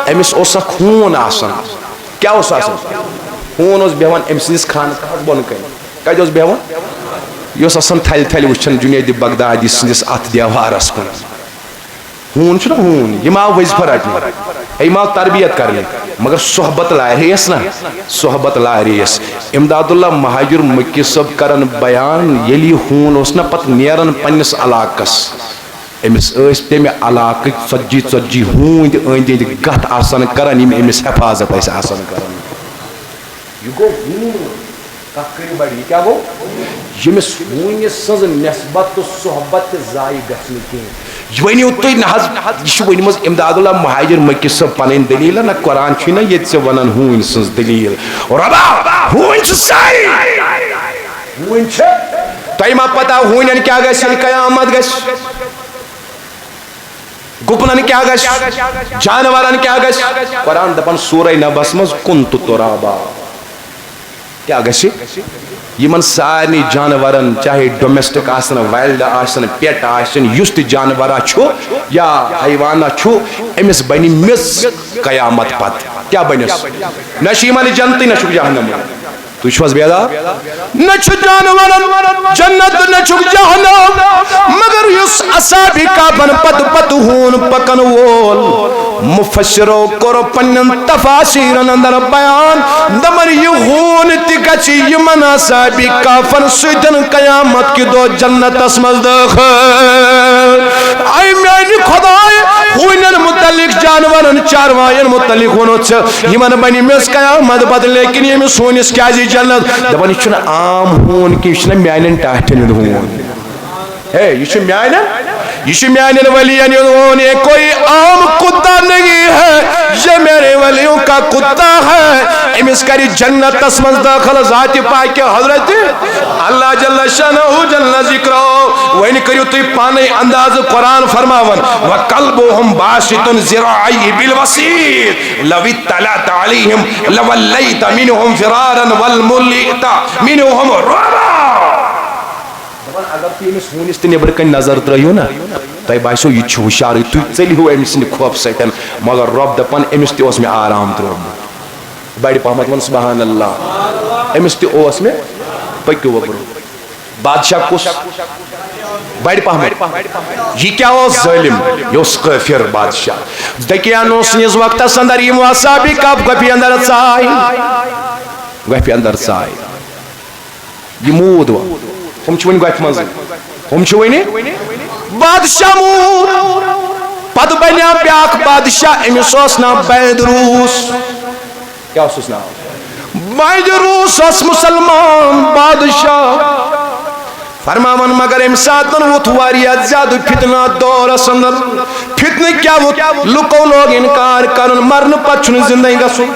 امس اوسا خون آسان کیا اوسا آسان خون اوس بیوان امسیس خان کہاز بون کئی کئی اوس بیوان یہ اوس آسان تھل تھل وچھن جنید بغدادی سندس ات دیوارس کن ہون چھنا ہون یہ ماں وزفہ رٹنے یہ ماں تربیت کرنے مگر صحبت لائے ریس نا صحبت لائے ریس امداد اللہ مہاجر مکی سب کرن بیان یلی ہون اس نا پت نیرن پنس علاقس امس اس تیمی علاقی ژجی ہون دی اندی دی گت آسان کرن امس حفاظت ایسا آسان کرن یہ گو ہون ککری بڑی کیا گو یمس ہون سز نسبت تو صحبت زائی گھنی کی ونی تو یہ ون مز امداد اللہ مہاجر مکی صاحب پن دلیل نا قرآن نا یہ ونان ہون سن دلیل ربا ہون ساری ہون تھی ما پتا ہون کیا گھس قیامت گھس گپنن کیا گھس جانورن کیا گھس قرآن دپان سورہ نبس مز کنت ترابا کیا گھس یمن سارے جانورن چاہے ڈومیسٹک آسن وائلڈ آسن پیٹ آسن یس تہ جانورا چھو یا حیوانہ چھو امس بنی مس قیامت پت کیا بنس نہ یمن جنت نہ جہنم تھی چھوز بیدار نہ جانورن جنت نہ جہنم مگر یس اصحاب کہفن پت پت ہون پکن وول مفسرو کرو پنن تفاسیرن اندر بیان دمر یہ ہون تہ گچھ یمن اصحاب کہفن سۭتۍ قیامت کی دو جنت اسمز داخل اے میانہ خدائے ہونن متعلق جانورن چاروائن متعلق ونو یمن بنی مس قیامت پت لیکن یم سونس کیازِ جنت دپان یہ چھُنہٕ عام ہون کہ یہ چھُنہٕ میانٮ۪ن ٹاٹھٮ۪ن ہُنٛد ہون ہے یہ چھُ میانٮ۪ن ولیَن ہُنٛد ہون یہ کوئی عام کتا نہیں ہے یہ میرے ولیوں کا کتا ہے امس کری جنتس منٛز داخل ذات پاک حضرت اللہ جل شانہ جل ذکرہ وۄنۍ کٔرِو تُہۍ پانے انداز قرآن فرماون وَقَلْبُهُمْ بَاسِطٌ ذِرَاعَيْهِ بِالْوَسِيطِ لَوِ اطَّلَعْتَ عَلَيْهِمْ لَوَلَّيْتَ مِنْهُمْ فِرَارًا وَالْمُلِئْتَ مِنْهُمْ رُعْبًا اگر تُہۍ أمِس ہوٗنِس تہِ نیٚبرٕ کَنۍ نظر ترٛٲیِو نا تۄہہِ باسیو یہِ چھُ ہُشارٕے تُہۍ ژٔلِہِو أمۍ سٕنٛدِ خوفہٕ سۭتۍ مگر رۄب دَپان أمِس تہِ اوس مےٚ آرام ترٛوومُت بَڑِ پَہمَتھ وَن سُبحان اللہ أمِس تہِ اوس مےٚ پٔکِو وۄبرو بادشاہ کُس بڑ پہمت یہ کیا اوس ظالم یہ اوس کافر بادشاہ دکیان اوس نس وقتس اندر یم اصحاب کہف گپی اندر ژاے یہ مود ہم چھ ون گپھ مز ہم چھ ون بادشاہ مود پت بنیا بیاکھ بادشاہ امس اوس ناو بیدروس کیا اوس ناو بیدروس اوس مسلمان بادشاہ فرماون مگر ام ساتن ووت واریاہ زیادہ فتنہ دورس اندر فتنہ کیا ووت لکو لوگ انکار کرن مرن پت چھن زندگی گژھن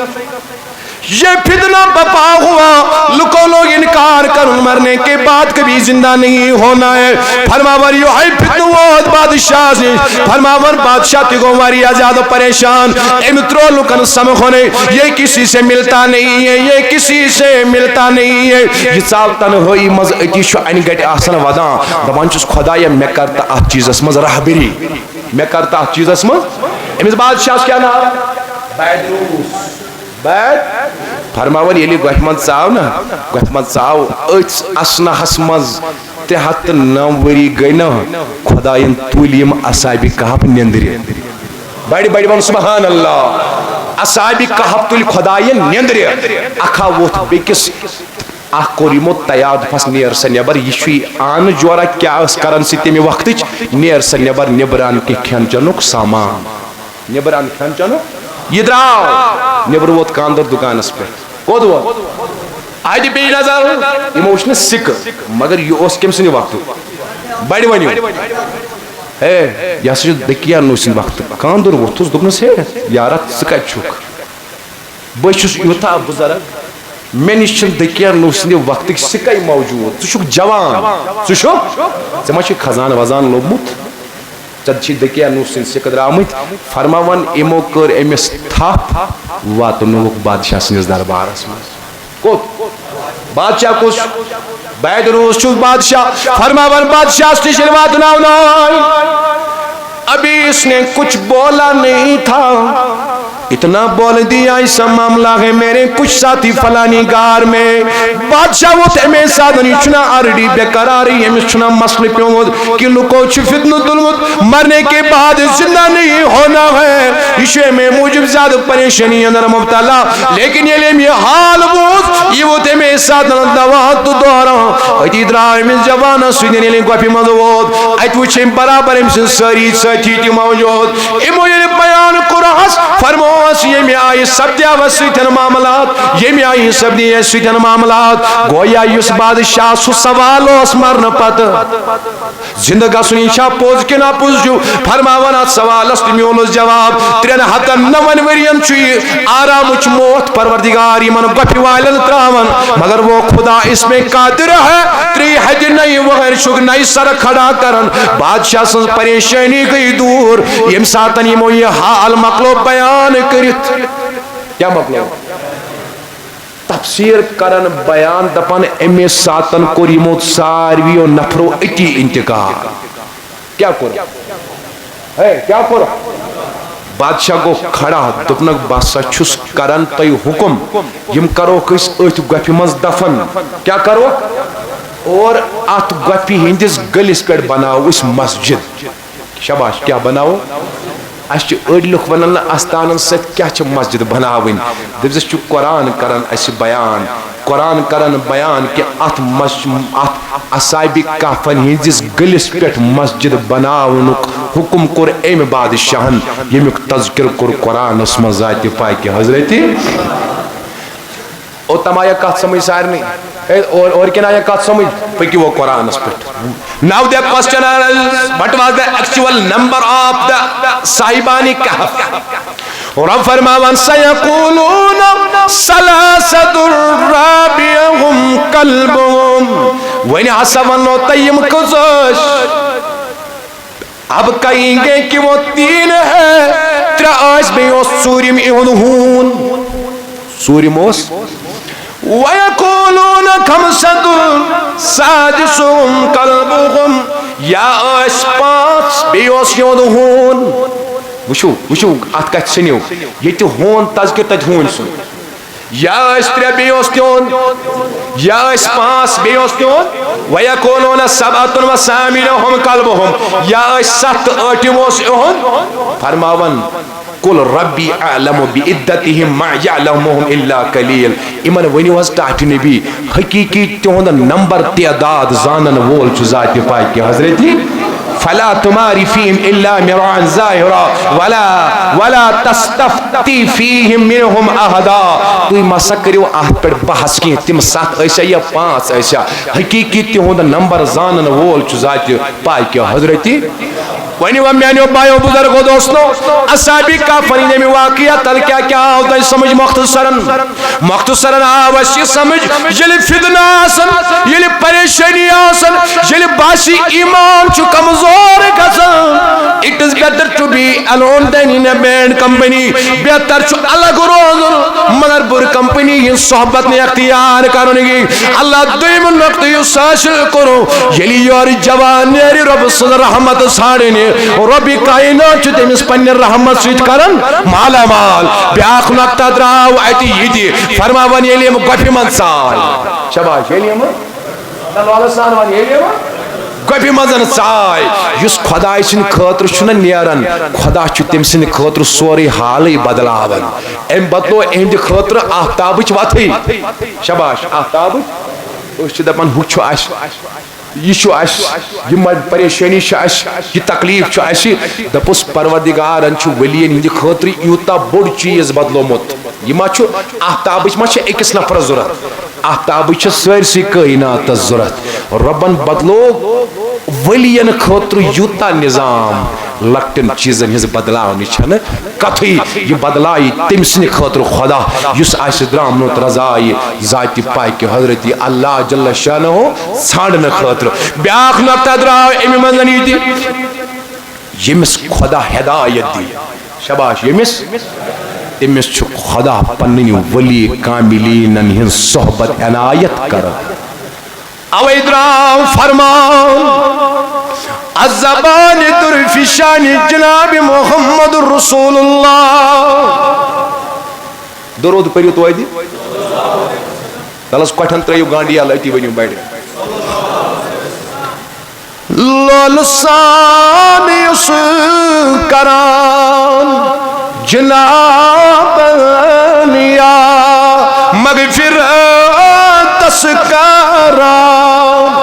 یہ فتنہ بپا ہوا لکو لوگ انکار کرن مرنے کے بعد کبھی زندہ نہیں ہونا ہے فرماور یہ ہے فتنہ ووت بادشاہ سے فرماور بادشاہ تی گو واریاہ زیادہ پریشان امترو لکن سمخونے یہ کسی سے ملتا نہیں ہے یہ کسی سے ملتا نہیں ہے یہ چالتن ہوئی مز اتی شو این گٹ آسن ودان دپان چھس خدایا میں کرتا ات چیزس مز رہبری میں کرتا ات چیزس مز امس بادشاہ کیا نام بیدروس بیت فرماون یلی گوہ من ژاو نا گوہ من ژاو اچ اسنہس مز 39 وری گئی نا خداین تولیم اصحاب کہف نندری بڑی بڑی ون سبحان اللہ اصحاب کہف تل خداین نندری اکھا ووت بیکس اخ کور یمو تیاد پس نیر سا نیبر یہ آن جورا کیا اس کرن سی تمی وقت نیر سا نیبر نبران کی کھین چنک سامان نبران کھین چنک یہ دراو نیبر ووت کاندر دکانس پہ کود ووت آج بی نظر ایموشن سک مگر یہ اس کم سنی وقت بڑی ونیو ہے یہ سجو دکیا نو سن وقت کاندر ووت اس دکنس ہے یارت سکا چھوک بچس یوتا بزرگ میں نشن دکیا نو سن وقت سکائی موجود سشک جوان سشک زمان خزان وزان لوبمت چد چھ دکیا نو سن سکر آمد فرماون ایمو کر امس تھاپ واتنوک بادشاہ سنس دربارس من کت بادشاہ کس بیدروس چھو بادشاہ فرماون بادشاہ سنشن واتناو نائی ابھی اس نے کچھ بولا نہیں تھا اتنا بول دیا ایسا معاملہ ہے میرے کچھ ساتھی فلانی گار میں بادشاہ وہ تیمیں سادنی چنا آرڈی بے قراری ہمیں چنا مسئلہ پیومد کہ لکو چھ فتن دلمت مرنے کے بعد زندہ نہیں ہونا ہے اشوے میں موجب زیادہ پریشانی اندر مبتلا لیکن یہ لیم یہ حال بوز یہ وہ تیمیں سادن دوات دورا ایتی درائی من جوانا سویدن یہ لیں گوپی مدوود ایت وچھیں برابر امسن ساری ساتھی تی موجود امو یہ بیان قرآن فرمو یہ میں آئی سبدیا و سویتن معاملات یہ میں آئی سبدیا سویتن معاملات گویا یس بادشاہ سو سوالو اس مرن پت زندگا سنی شاہ پوز کنا پوز جو فرماونا سوال است میولوز جواب 309 ورین چوئی آرام اچ موت پروردگار ایمان گفی وائلن تراون مگر وہ خدا اس میں قادر ہے تری حج نئی وغیر شک نئی سر کھڑا کرن بادشاہ سن پریشانی گئی دور یم ساتن یمو یہ حال مقلوب بیان کرت کیا مطلب تفسیر کرن بیان دپان امی ساتن کور یمو سارویو نفرو اتی انتقال کیا کور بادشاہ گو کھڑا دپنک باسا چھس کرن تئی حکم یم کرو کس ات گپی مز دفن کیا کرو اور ات گپی ہندس گلس پہ بناو اس مسجد شاباش کیا بناو اس اڑ لوگ ونان استانن ست کیا مسجد بناوین دپس قرآن کرن اس بیان قرآن کرن بیان کہ ات اصحاب کہفن ہندس گلس پہ مسجد بناونک حکم کور ایم بادشاہن یمیک تذکر کور قرآن اس من ذات پاک حضرت او تمایا کت سمجھ سارنی اور کیا آیا کت سمجھ پکیو وہ قرآن اس پہ. Now the question is, what was the actual number of the Sahibani Kahf? رب فرماوان سيقولون ثلاثة رابعهم كلبهم وين عصبانو تیم کزش اب کہیں گے کہ وہ تین ہے ترآش بیوس سوریم اہنہون سوریم اوس وَيَقُولُونَ خَمْسَةٌ سَادِسُهُمْ كَلْبُهُمْ یا آش پانچ بیوس یہنہون وشو ات کت سنیو یہ ہون تذکر تج ہون سن یا اس ترے بیوس تیون یا اس پانچ بیوس تیون وَيَقُولُونَ سَبْعَةٌ وَثَامِنُهُمْ كَلْبُهُمْ یا اس سات آٹھوس اہن فرماون قل ربی اعلم بعدتهم ما یعلمهم الا قلیل ایمن ونیو حض ٹاٹھ نبی حقیقی تہند نمبر تعداد زانن وول چھ ذات پاک کی حضرتی فلا تماری فیہم الا مراعا ظاہرا ولا تستفتی فیہم منہم احدا کوئی مسا کریو آت پر بحث کی تم سات ایسا یا پانچ ایسا حقیقی تہند نمبر زانن وول چھ ذات پاک کی حضرتی وینی ومیانیو بایو بزرگو دوستو اصحابی کافرین میں واقعہ تل کیا ہوتا ہے سمجھ مختصراً آوشی سمجھ یلی فدنا آسن یلی پریشانی آسن یلی باسی ایمان چو کمزور کسن it is better to be alone than in a bad company بہتر چو الگ روزن مگر بر کمپنی یہ صحبت نے اختیار کرنے گی اللہ دویم وقت یہ ساشل کرو یلی یور جوان نیری رب صدر رحمت ساڑے نے ربی کائنات چھ تمس پنن رحمت سیت کرن مالا مال بیاخ نقطہ دراو ایتی یتی فرماون یلیم گفی من سال شباش یلیم اللہ سان ون یلیم گفی من سال یس خدای سن خاطر چھن نیرن خدا چھ تم سن خاطر سوری حالی بدلاون ام بدلو اہند خاطر آفتابچ وتھی شباش آفتاب اس چھ دپن ہو چھ اش یہ پریشانی یہ تکلیف دپس پروردگارن ولین ہند خاطر یوتا بوڑ چیز بدلومت یہ ما آفتابچ ما اکس نفر ضرورت آفتابچ سرسی کائنات ضرورت ربن بدلو ولین خاطر یوتا نظام لکٹن چیزن ہز بدلاونی چھن کتھی یہ بدلائی تم سن خاطر خدا یس آس درامنوت رضائی ذات پاک حضرت اللہ جل شانہ ژھانڈن خاطر بیاکھ نقطہ دراو امی منزن یہ یمس خدا ہدایت دی شباش یمس تمس چھ خدا پنن ولی کاملین ہن صحبت عنایت کر اوی دراو فرمان الزبان در شان جناب محمد رسول اللہ درود پریو تو ایدی دلس کوٹھن تریو گانڈی آلاتی ونیو بیٹھے لولسان یس کران جناب نیا مغفرت تسکران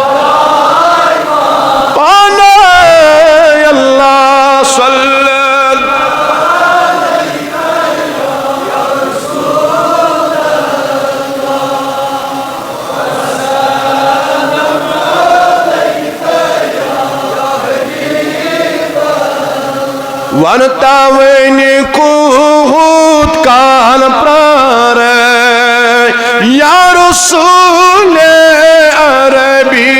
ونتاوینی کوہت کان پرار یا رسول عربی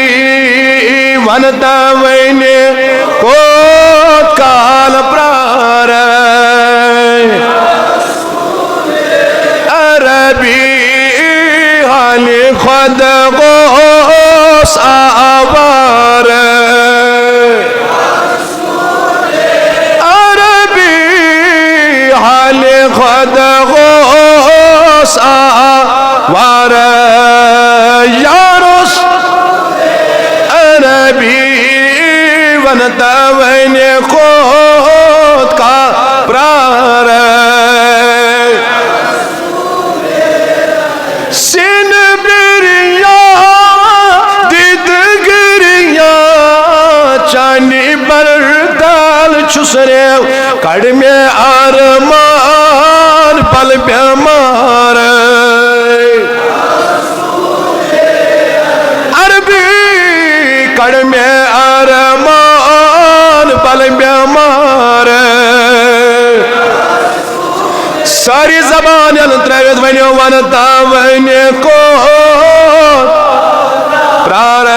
ونتاوینی کوہت کان پرار عربی ود غوث آوار یارس عربی ونتوین خود کا پرار سن بریا دید گریا چانی بردال چھسریو کڑمی آرمان پل بیمار عربی کڑمی آرمان پل بیمار ساری زبان ترویت ونیو ونتا ونی کو پرار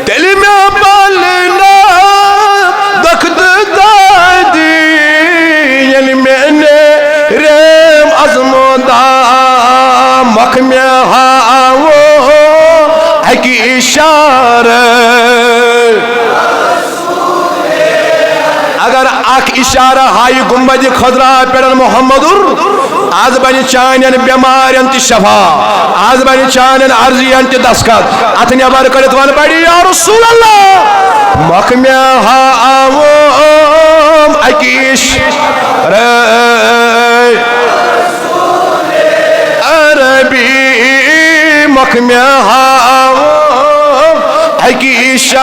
دل میں پالنا دخت دادی یعنی میں نے ریم عظم و دا مکھ میں ہاو اکی اشارہ اگر اک اشارہ ہائی گنبد خضرا پیڑن محمدر آز بنی چانین بیمارین تی شفا آز بنی چانین عرضین تی دسکت اتنی بار کرت وان بڑی یا رسول اللہ مکمی آوام اکیش عربی مکمی آوام اکیش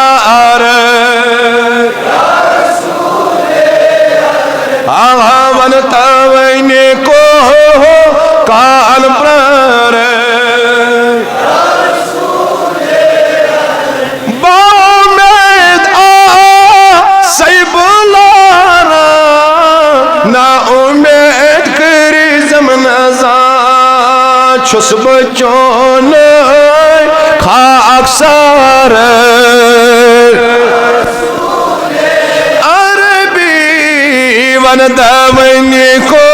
ونتوین کو کال پرار بامید آسی بلارا نا امید کری زمن ازان چھس بچون خاک سار ونتوین کو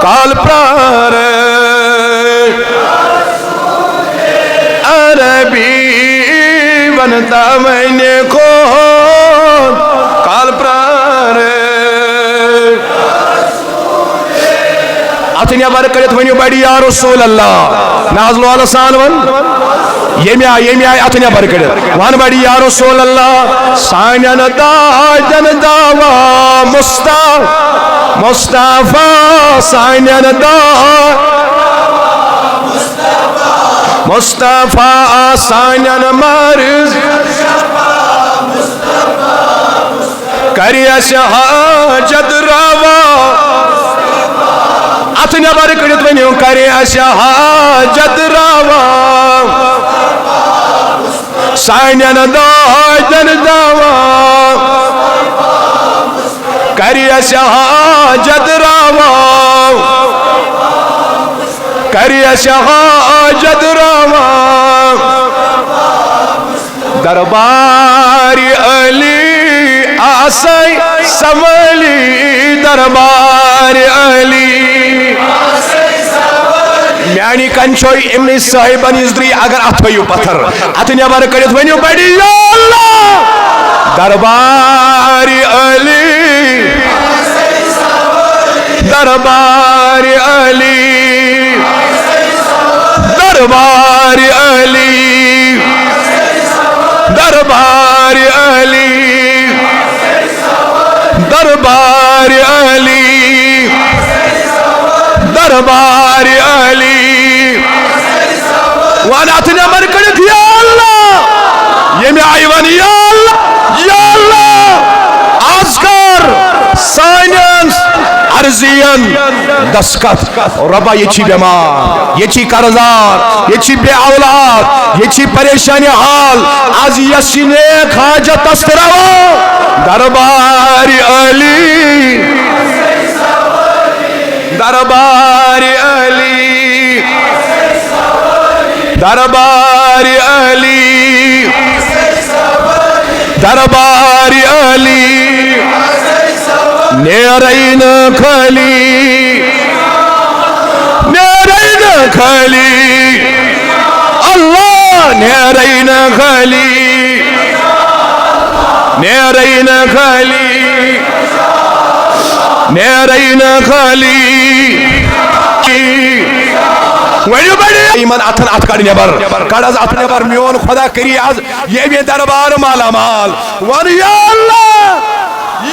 کال پرار عربی ونتوین کو کال پرار اتنی بار کرت ونیو بڑی یا رسول اللہ نازلو علی سان ون یمی آئی اتنی بار کرت وان بڑی یا رسول اللہ سانین داجن داوا مصطفیٰ سانین مصطفیٰ سانین مرز کریس حاجت روا اتنی بار کرت ونیو کریس حاجت روا سانین داجن داوا کریس حاجت روا کریس حاجت روا دربار علی آسی سملی دربار علی میانی کنچوئی امنی صاحبان ازدری اگر اتویو پتھر اتنی بار کرت ونیو بڑی یا اللہ دربار علی دربار علی دربار علی دربار علی دربار علی دربار علی وانا اتنا مرکڑت یا اللہ یہ میں آئیوان یا اللہ آزکر سائنس عرضین دسکت ربا یہ چی بیمار یہ چی قرضار یہ چی بے اولاد یہ چی پریشانی حال از یسی نیک حاجت استراو دربار علی دربار علی دربار علی دربار علی نیرین کھلی نیرین کھلی اللہ نیرین کھلی نیرین خالی نیرین خالی ونیو بڑی ایمان اتن ات کڑ نبر کڑ از ات نبر میون خدا کری از یہ بھی دربار مالا مال ون یا اللہ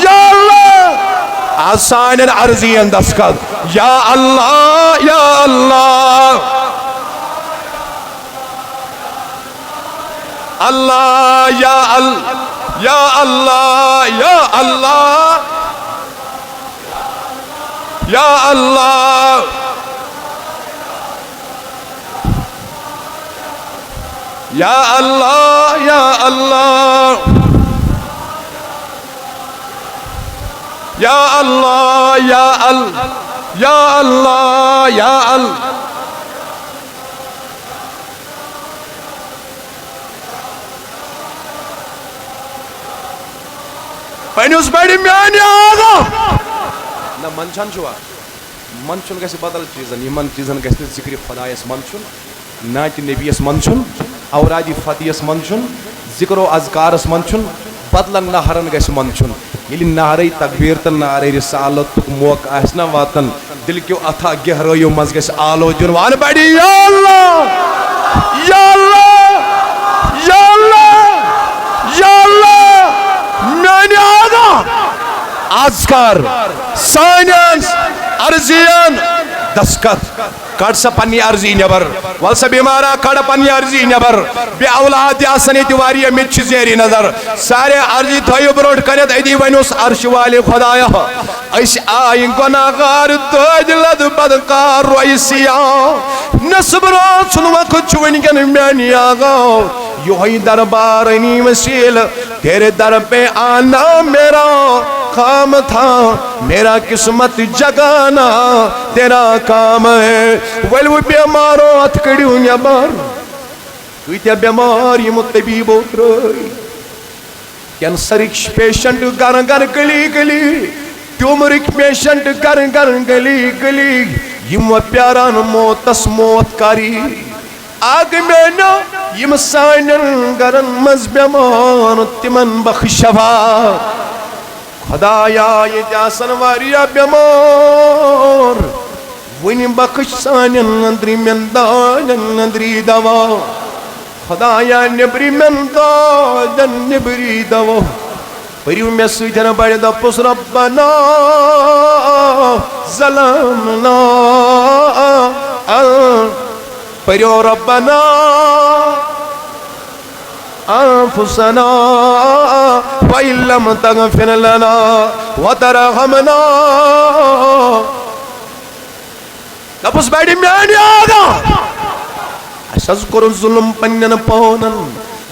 یا اللہ آسان عرضی اندسکت یا اللہ یا اللہ اللہ یا اللہ یا اللہ یا اللہ یا اللہ یا اللہ یا اللہ یا اللہ یا اللہ یا اللہ یا اللہ پینیوس بیڑی میانی آگا نا منچان چھوا منچن کیسے بدل چیزن یہ من چیزن کیسے ذکر خدا اس منچن ناچ نبی اس منچن اورادی فتح اس منچن ذکر و اذکار اس منچن بدلن نہرن کیسے منچن یلی نہری تکبیر تن نہری رسالت تک موقع ایسنا واتن دل کیو اتھا گہرائیو مز کیسے آلو جنوان بیڑی یا اللہ یا اللہ یا اللہ یا اللہ میانی آگا اذکار سائنس عرضین دسکت کڑ سا پنی عرضی نبر والسا بیمارا کڑ پنی عرضی نبر بی اولاد آسنی دیواری مچ زیری نظر سارے عرضی تھوئی بروٹ کرت ایدی ونوس عرش والی خدایا ایس آئین گناغار توج لد بدکار روئی سیاں نصبرات سن وقت چونگن میانی آگا یوہی دربارنی وسیل تیرے در پہ آنا میرا کام تھا میرا قسمت جگانا تیرا کام ہے ویلو بیمارو اتکڑیوں نیبار تویتیا بیماری مطبیب اترائی کینسرک پیشنٹ گر گر گلی گلی ٹیومرک پیشنٹ گر گر گلی گلی یم پیاران موتس موت کاری آگ میں نا یم سائنن گرن مز بیمان تمن بخشوا خدایا یہ جاسن واریا بیمار ونی بخش سانن اندری مندان اندری دوا خدایا نبری مندان نبری دوا پریو میں سوچن بڑی دپس ربنا ظلمنا پریو ربنا انفسنا وَإِن لَمْ تَغْفِرْ لَنَا وَتَرْحَمْنَا دپس بیڑی میانی آگا اس اذکر ظلم پنن پونن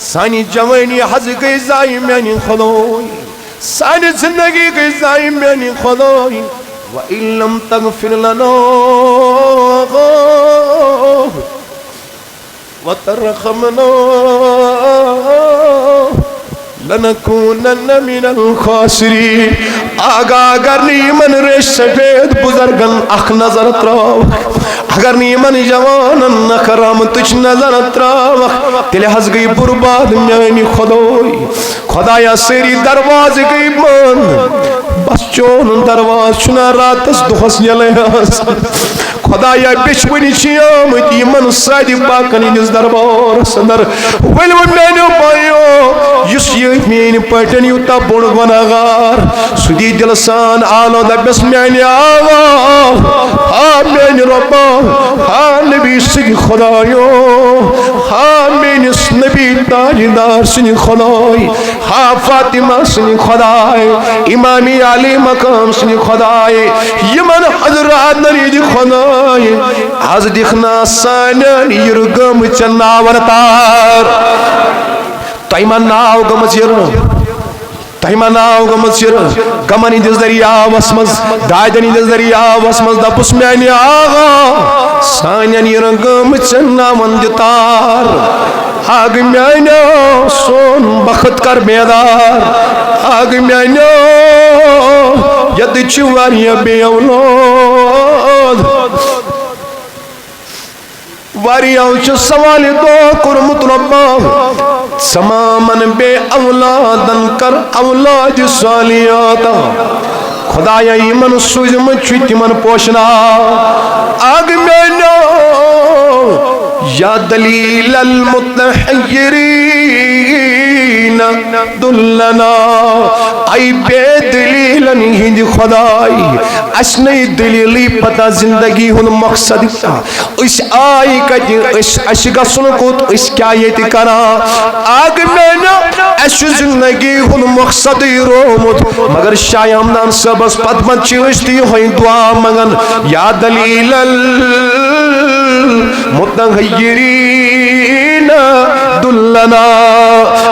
سانی جوانی حض گئی زائی میانی خدوئی سانی زندگی گئی زائی میانی خدوئی وَإِن لَمْ تَغْفِرْ لَنَا وَتَرْحَمْنَا لَنَكُونَنَّ مِنَ الْخَاسِرِينَ آگا اگر نیمن ریش سفید بزرگن اخ نظر تراوک اگر نیمن جوانن اکرام تچ نظر تراوک تیلے حض گئی برباد میانی خدوئی خدایا سیری درواز گئی بند بس چون درواز چنا راتس دخس یلے ہاس خدایا بچونی چیامت یمن سادی باکنی نز دربار صدر ولو مینو پایو یس یہ مین پٹن یوتا بڑ گناہگار سدی دلسان آلو دبس میانی آوا ہاں میانی ربا ہاں نبی سنی خدایو ہاں مین نبی تاجدار سنی خدای ہاں فاطمہ سنی خدای امامی علی مقام سنی خدای یمن حضرات نرید خدای از دیکھنا سانن یرگم چناور تار تایمان ناو گمزیر تایمان ناو گمزیر گمانی دز دریا واسمز دائدنی دز دریا واسمز دپس میانی آغا سانن یرگم چناون دیتار آگ میانی سون بخت کر بیدار آگ میانی ید چواری بے اولاد واری آوچ سوالی دو کرمت ربا تماماً بے اولادن کر اولاد صالحات خدایا یمن سوزمت چھ تمن پوشنا اگ مینو یا دلیل المتحیرین دلنا ای بے دلیلن ہند خدای اس نئی دلیلی پتہ زندگی ہن مقصد اس آئی کتی اس گسن کت اس کیا یہ کرا آگ میں نا اس زندگی ہن مقصد رومت مگر شاہ ہمدان سبس پتمت چیوشتی ہوئی دعا مگن یا دلیل المتحیرین دلنا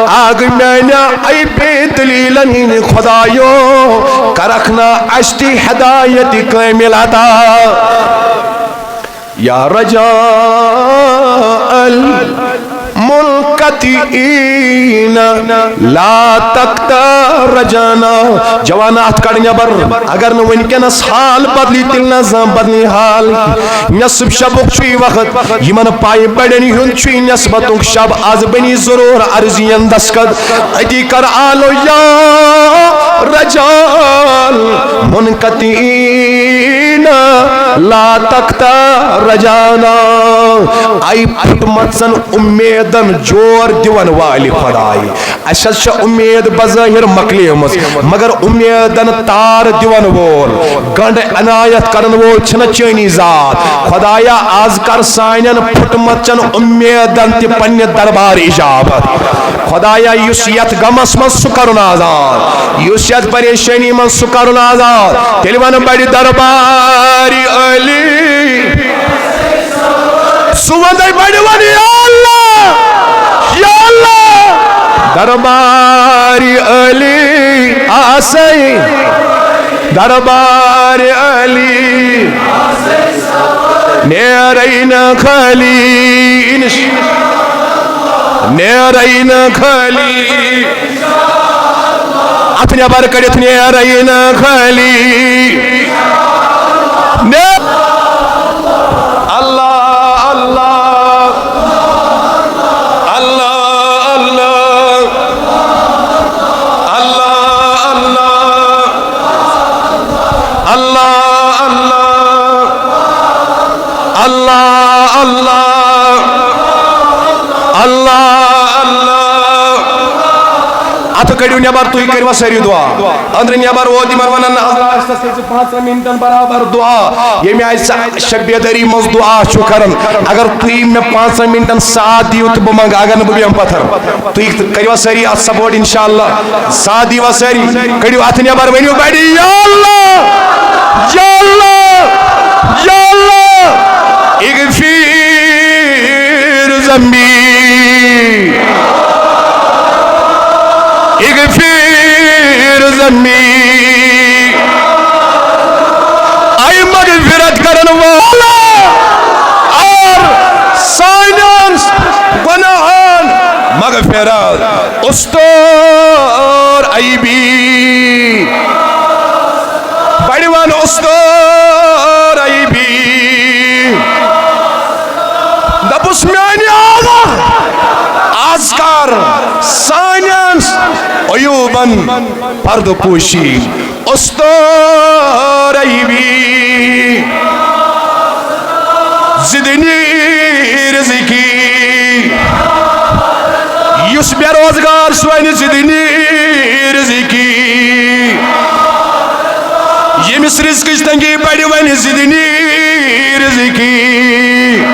آگ میں نا ای بے دلیلن ہند خدایو کرکنا اشتی ہدایت کامل عطا یا رجاء المنقطعین لا تقطع رجانا جوانا ات کڑ نبر اگر نو ونکنس حال بدلی تل نظام بدلی حال نصب شبک چھ وقت یمن پائے بڑن ہن چھ نسبتک شب آز بنی ضرور ارزین دسکد اتی کر آلو یا رجال منقطعین لا تقطع رجانا ای پھٹ متسن امیدن جور دیون والی خدای اسا امید بظاہر مکلیمس مگر امیدن تار دیون وول گنڈ عنایت کرن وول چھن چینی ذات خدایا آز کر سانین پھٹ متسن امیدن تی پنی دربار اجابت خدایا یس یت غمس من سکرن آزاد یس یت پریشانی من سکرن آزاد تیلوان بڑی درباری علی سوندائی بڑی ونی یا اللہ یا اللہ درباری علی آسائی درباری علی نیرین خالی نیرین خالی اپنے بار کڑیت نیرین خالی کڑیو نیبار تو ہی کروا سری دعا اندر نیبار وہ دی مروانا حضرت سے 5 منٹن برابر دعا یہ میں ایسا شبیدری مز دعا چھو کرن اگر تو ہی میں 5 منٹن ساتھ دیو تو بمانگ آگا نبو بیم پتھر تو ہی کروا سری اس سپورٹ انشاءاللہ ساتھ دیوا سری کڑیو آتھ نیبار ونیو بیٹی یا اللہ یا اللہ یا اللہ اغفیر ذنبی اغفیر ذنبی آئی مغفرت کرن والا اور سائنس گناہان مغفرت استور عیبی بڑیوان استور عیبی دبس میانی آگا آزکار سائنس عیوباً پرد پوشی استور عیبی زدنی رزقی یس بے روزگار سوائن زدنی رزقی یمس رزقش تنگی بڑی وین زدنی رزقی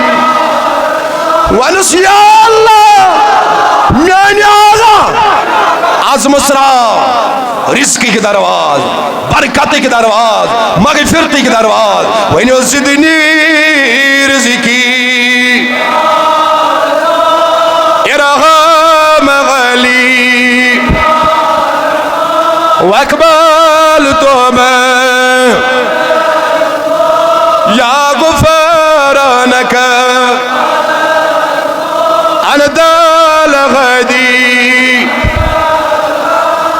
ونس یا اللہ میانی آغا از مصرا رزقی کی درواز برکتی کی درواز مغفرتی کی درواز وینو زدنی رزقی ارحام غلی واقبال تو میں یا غفرانک اندال غدی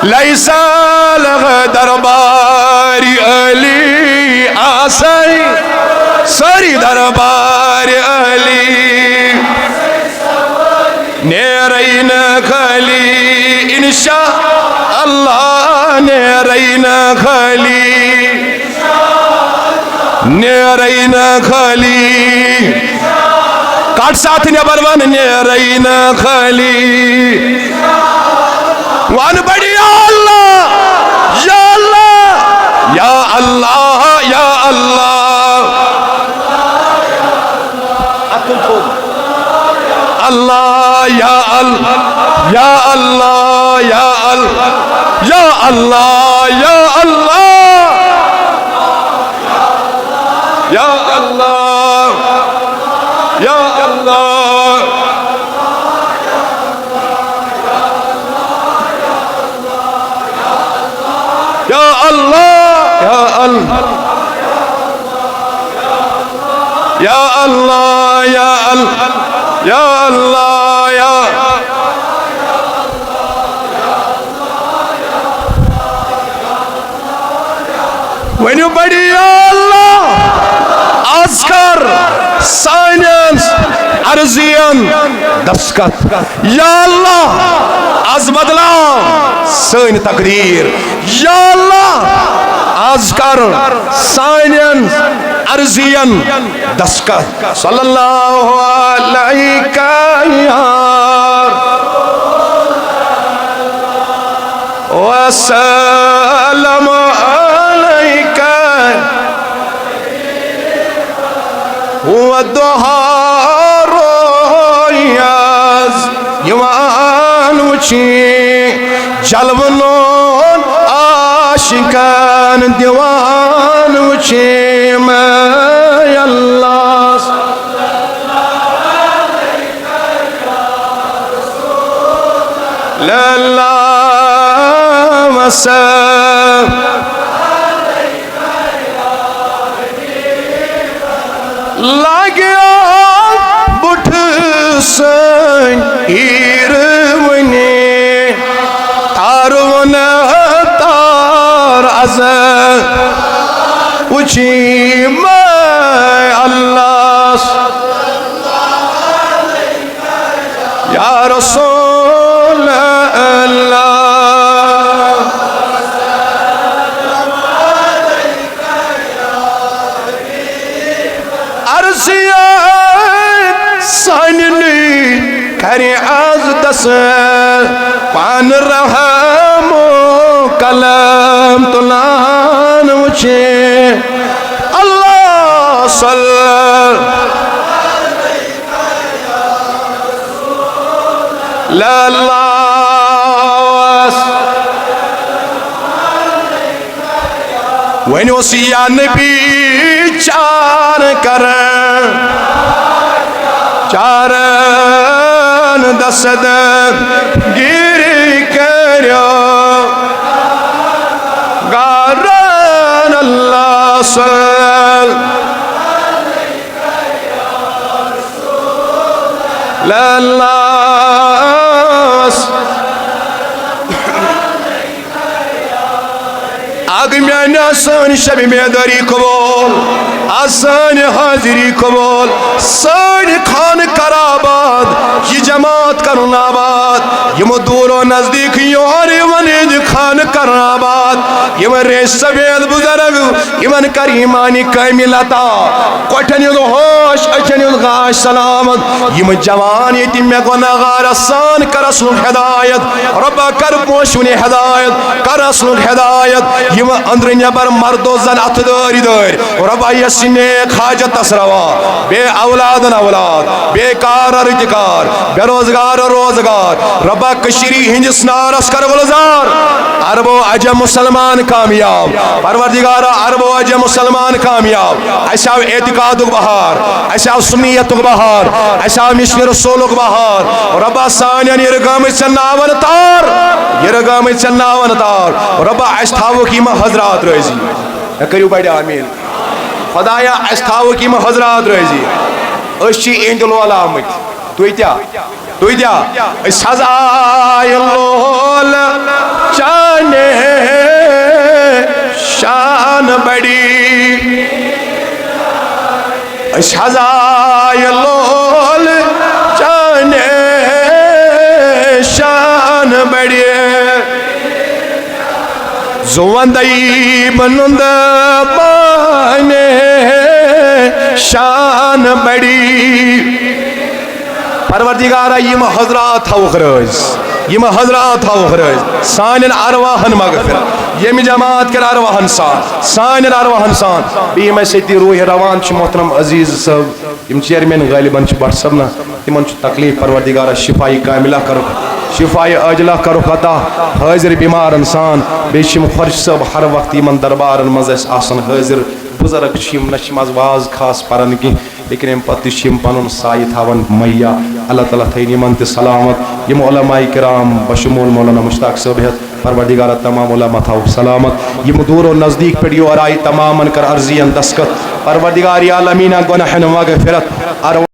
لیسا لغ درباری علی آسائی سری درباری علی نیرین خالی انشاءاللہ نیرین خالی نیرین خالی کاٹ ساتھ نبر ون نیرین خالی وان بڑی یا اللہ یا اللہ یا اللہ یا اللہ اللہ یا اللہ یا اللہ یا اللہ یا اللہ یا اللہ یا اللہ یا اللہ یا اللہ یا اللہ یا اللہ یا اللہ یا اللہ یا ونیو بڑی یا اللہ آزکر سائنس عرضین دستخط یا اللہ از بدلا سین تقدیر یا اللہ آزکر سائنس عرضین دستخط صلی اللہ علیہ وسلم علیک والدہا رویاز یوان وچی جلونون عاشقان دیوان وچی میں اللہ للہ وسلم لاگیا بٹھ سن ایرونی تارون تار از اچھی میں اللہ یا رسول اللہ ساننی کری از دس پان رحم و کلم تلان وچے اللہ صلی اللہ ونیو سیا نبی چار کرن چارن دست گیری کریو گارن اللہ صلی اللہ آگمیان آسان شب میداری قبول آسان حاضری قبول سان خان کراباد یہ جماعت کرن آباد یہ دور و نزدیک یور ونید خان کرن آباد یہ ریش سبید بزرگ یہ کریمانی کامل عطا کوٹھن یود ہوش اچھن یود غاش سلامت یہ جوان یہ میں گناہگار آسان کر اسلوک ہدایت ربا کر پوشونی ہدایت کر اسلوک ہدایت یہ اندر نیبر مرد و زن اتداری دار ربا یسی نیک حاجت تسروا بے اولاد اولاد بے کار ارتکار بے روزگار روزگار ربا کشیری ہندس نارس کر گلزار عرب و عجم مسلمان کامیاب پروردگار عرب و عجم مسلمان کامیاب ایسا اعتقاد بہار ایسا سنیت بہار ایسا مشن رسول بہار ربا سانین یرگام چناون تار یرگام چناون تار ربا اشتاو کی حضرات رہزی کریو بڑی آمین خدایا اشتاو کی حضرات رہزی اشی اینجل والا آمد توی تیا اس حضائی اللول چانے شان بڑی اس حضائی اللول چانے شان زوندئی بنند بانے شان بڑی پروردگارہ یم حضرات تھوک رٲزۍ یم حضرات تھوک رٲزۍ سانٮ۪ن ارواحن مغفرت یم جماعت کر ارواحن سان سانٮ۪ن ارواحن سان بیٚیہِ یِم اَسہِ ییٚتہِ روح روان چھِ محترم عزیز صٲب یم چیئرمین غالباً چھِ بٹ صٲب نا تمن چھُ تکلیف پروردگارہ شفائی کاملہ کرُکھ شفائی عاجلہ کرُکھ عطا حاضر بیمار انسان بیٚیہِ چھِ یِم خۄرش صٲب ہر وقت یمن دربارن منٛز اَسہِ آسان حاضر بزرگ چھِ یِم نہ چھِ یِم آز واز خاص پران کینٛہہ لیکن امہِ پتہٕ تہِ چھِ یِم پنُن سایہِ تھاوان مہیا اللہ تعالیٰ تھٲیِن یِمن تہِ سلامت یِم علماء کرام بشمول مولانا مشتاق صٲب ہیٚتھ پروردگارہ تمام علماء تھاوُکھ سلامت یِم دوٗر و نزدیٖک پٮ۪ٹھ یور آیہِ تمامن کر عرضین دستخط پروردگار عالمیٖنہ گۄناہن مغفرت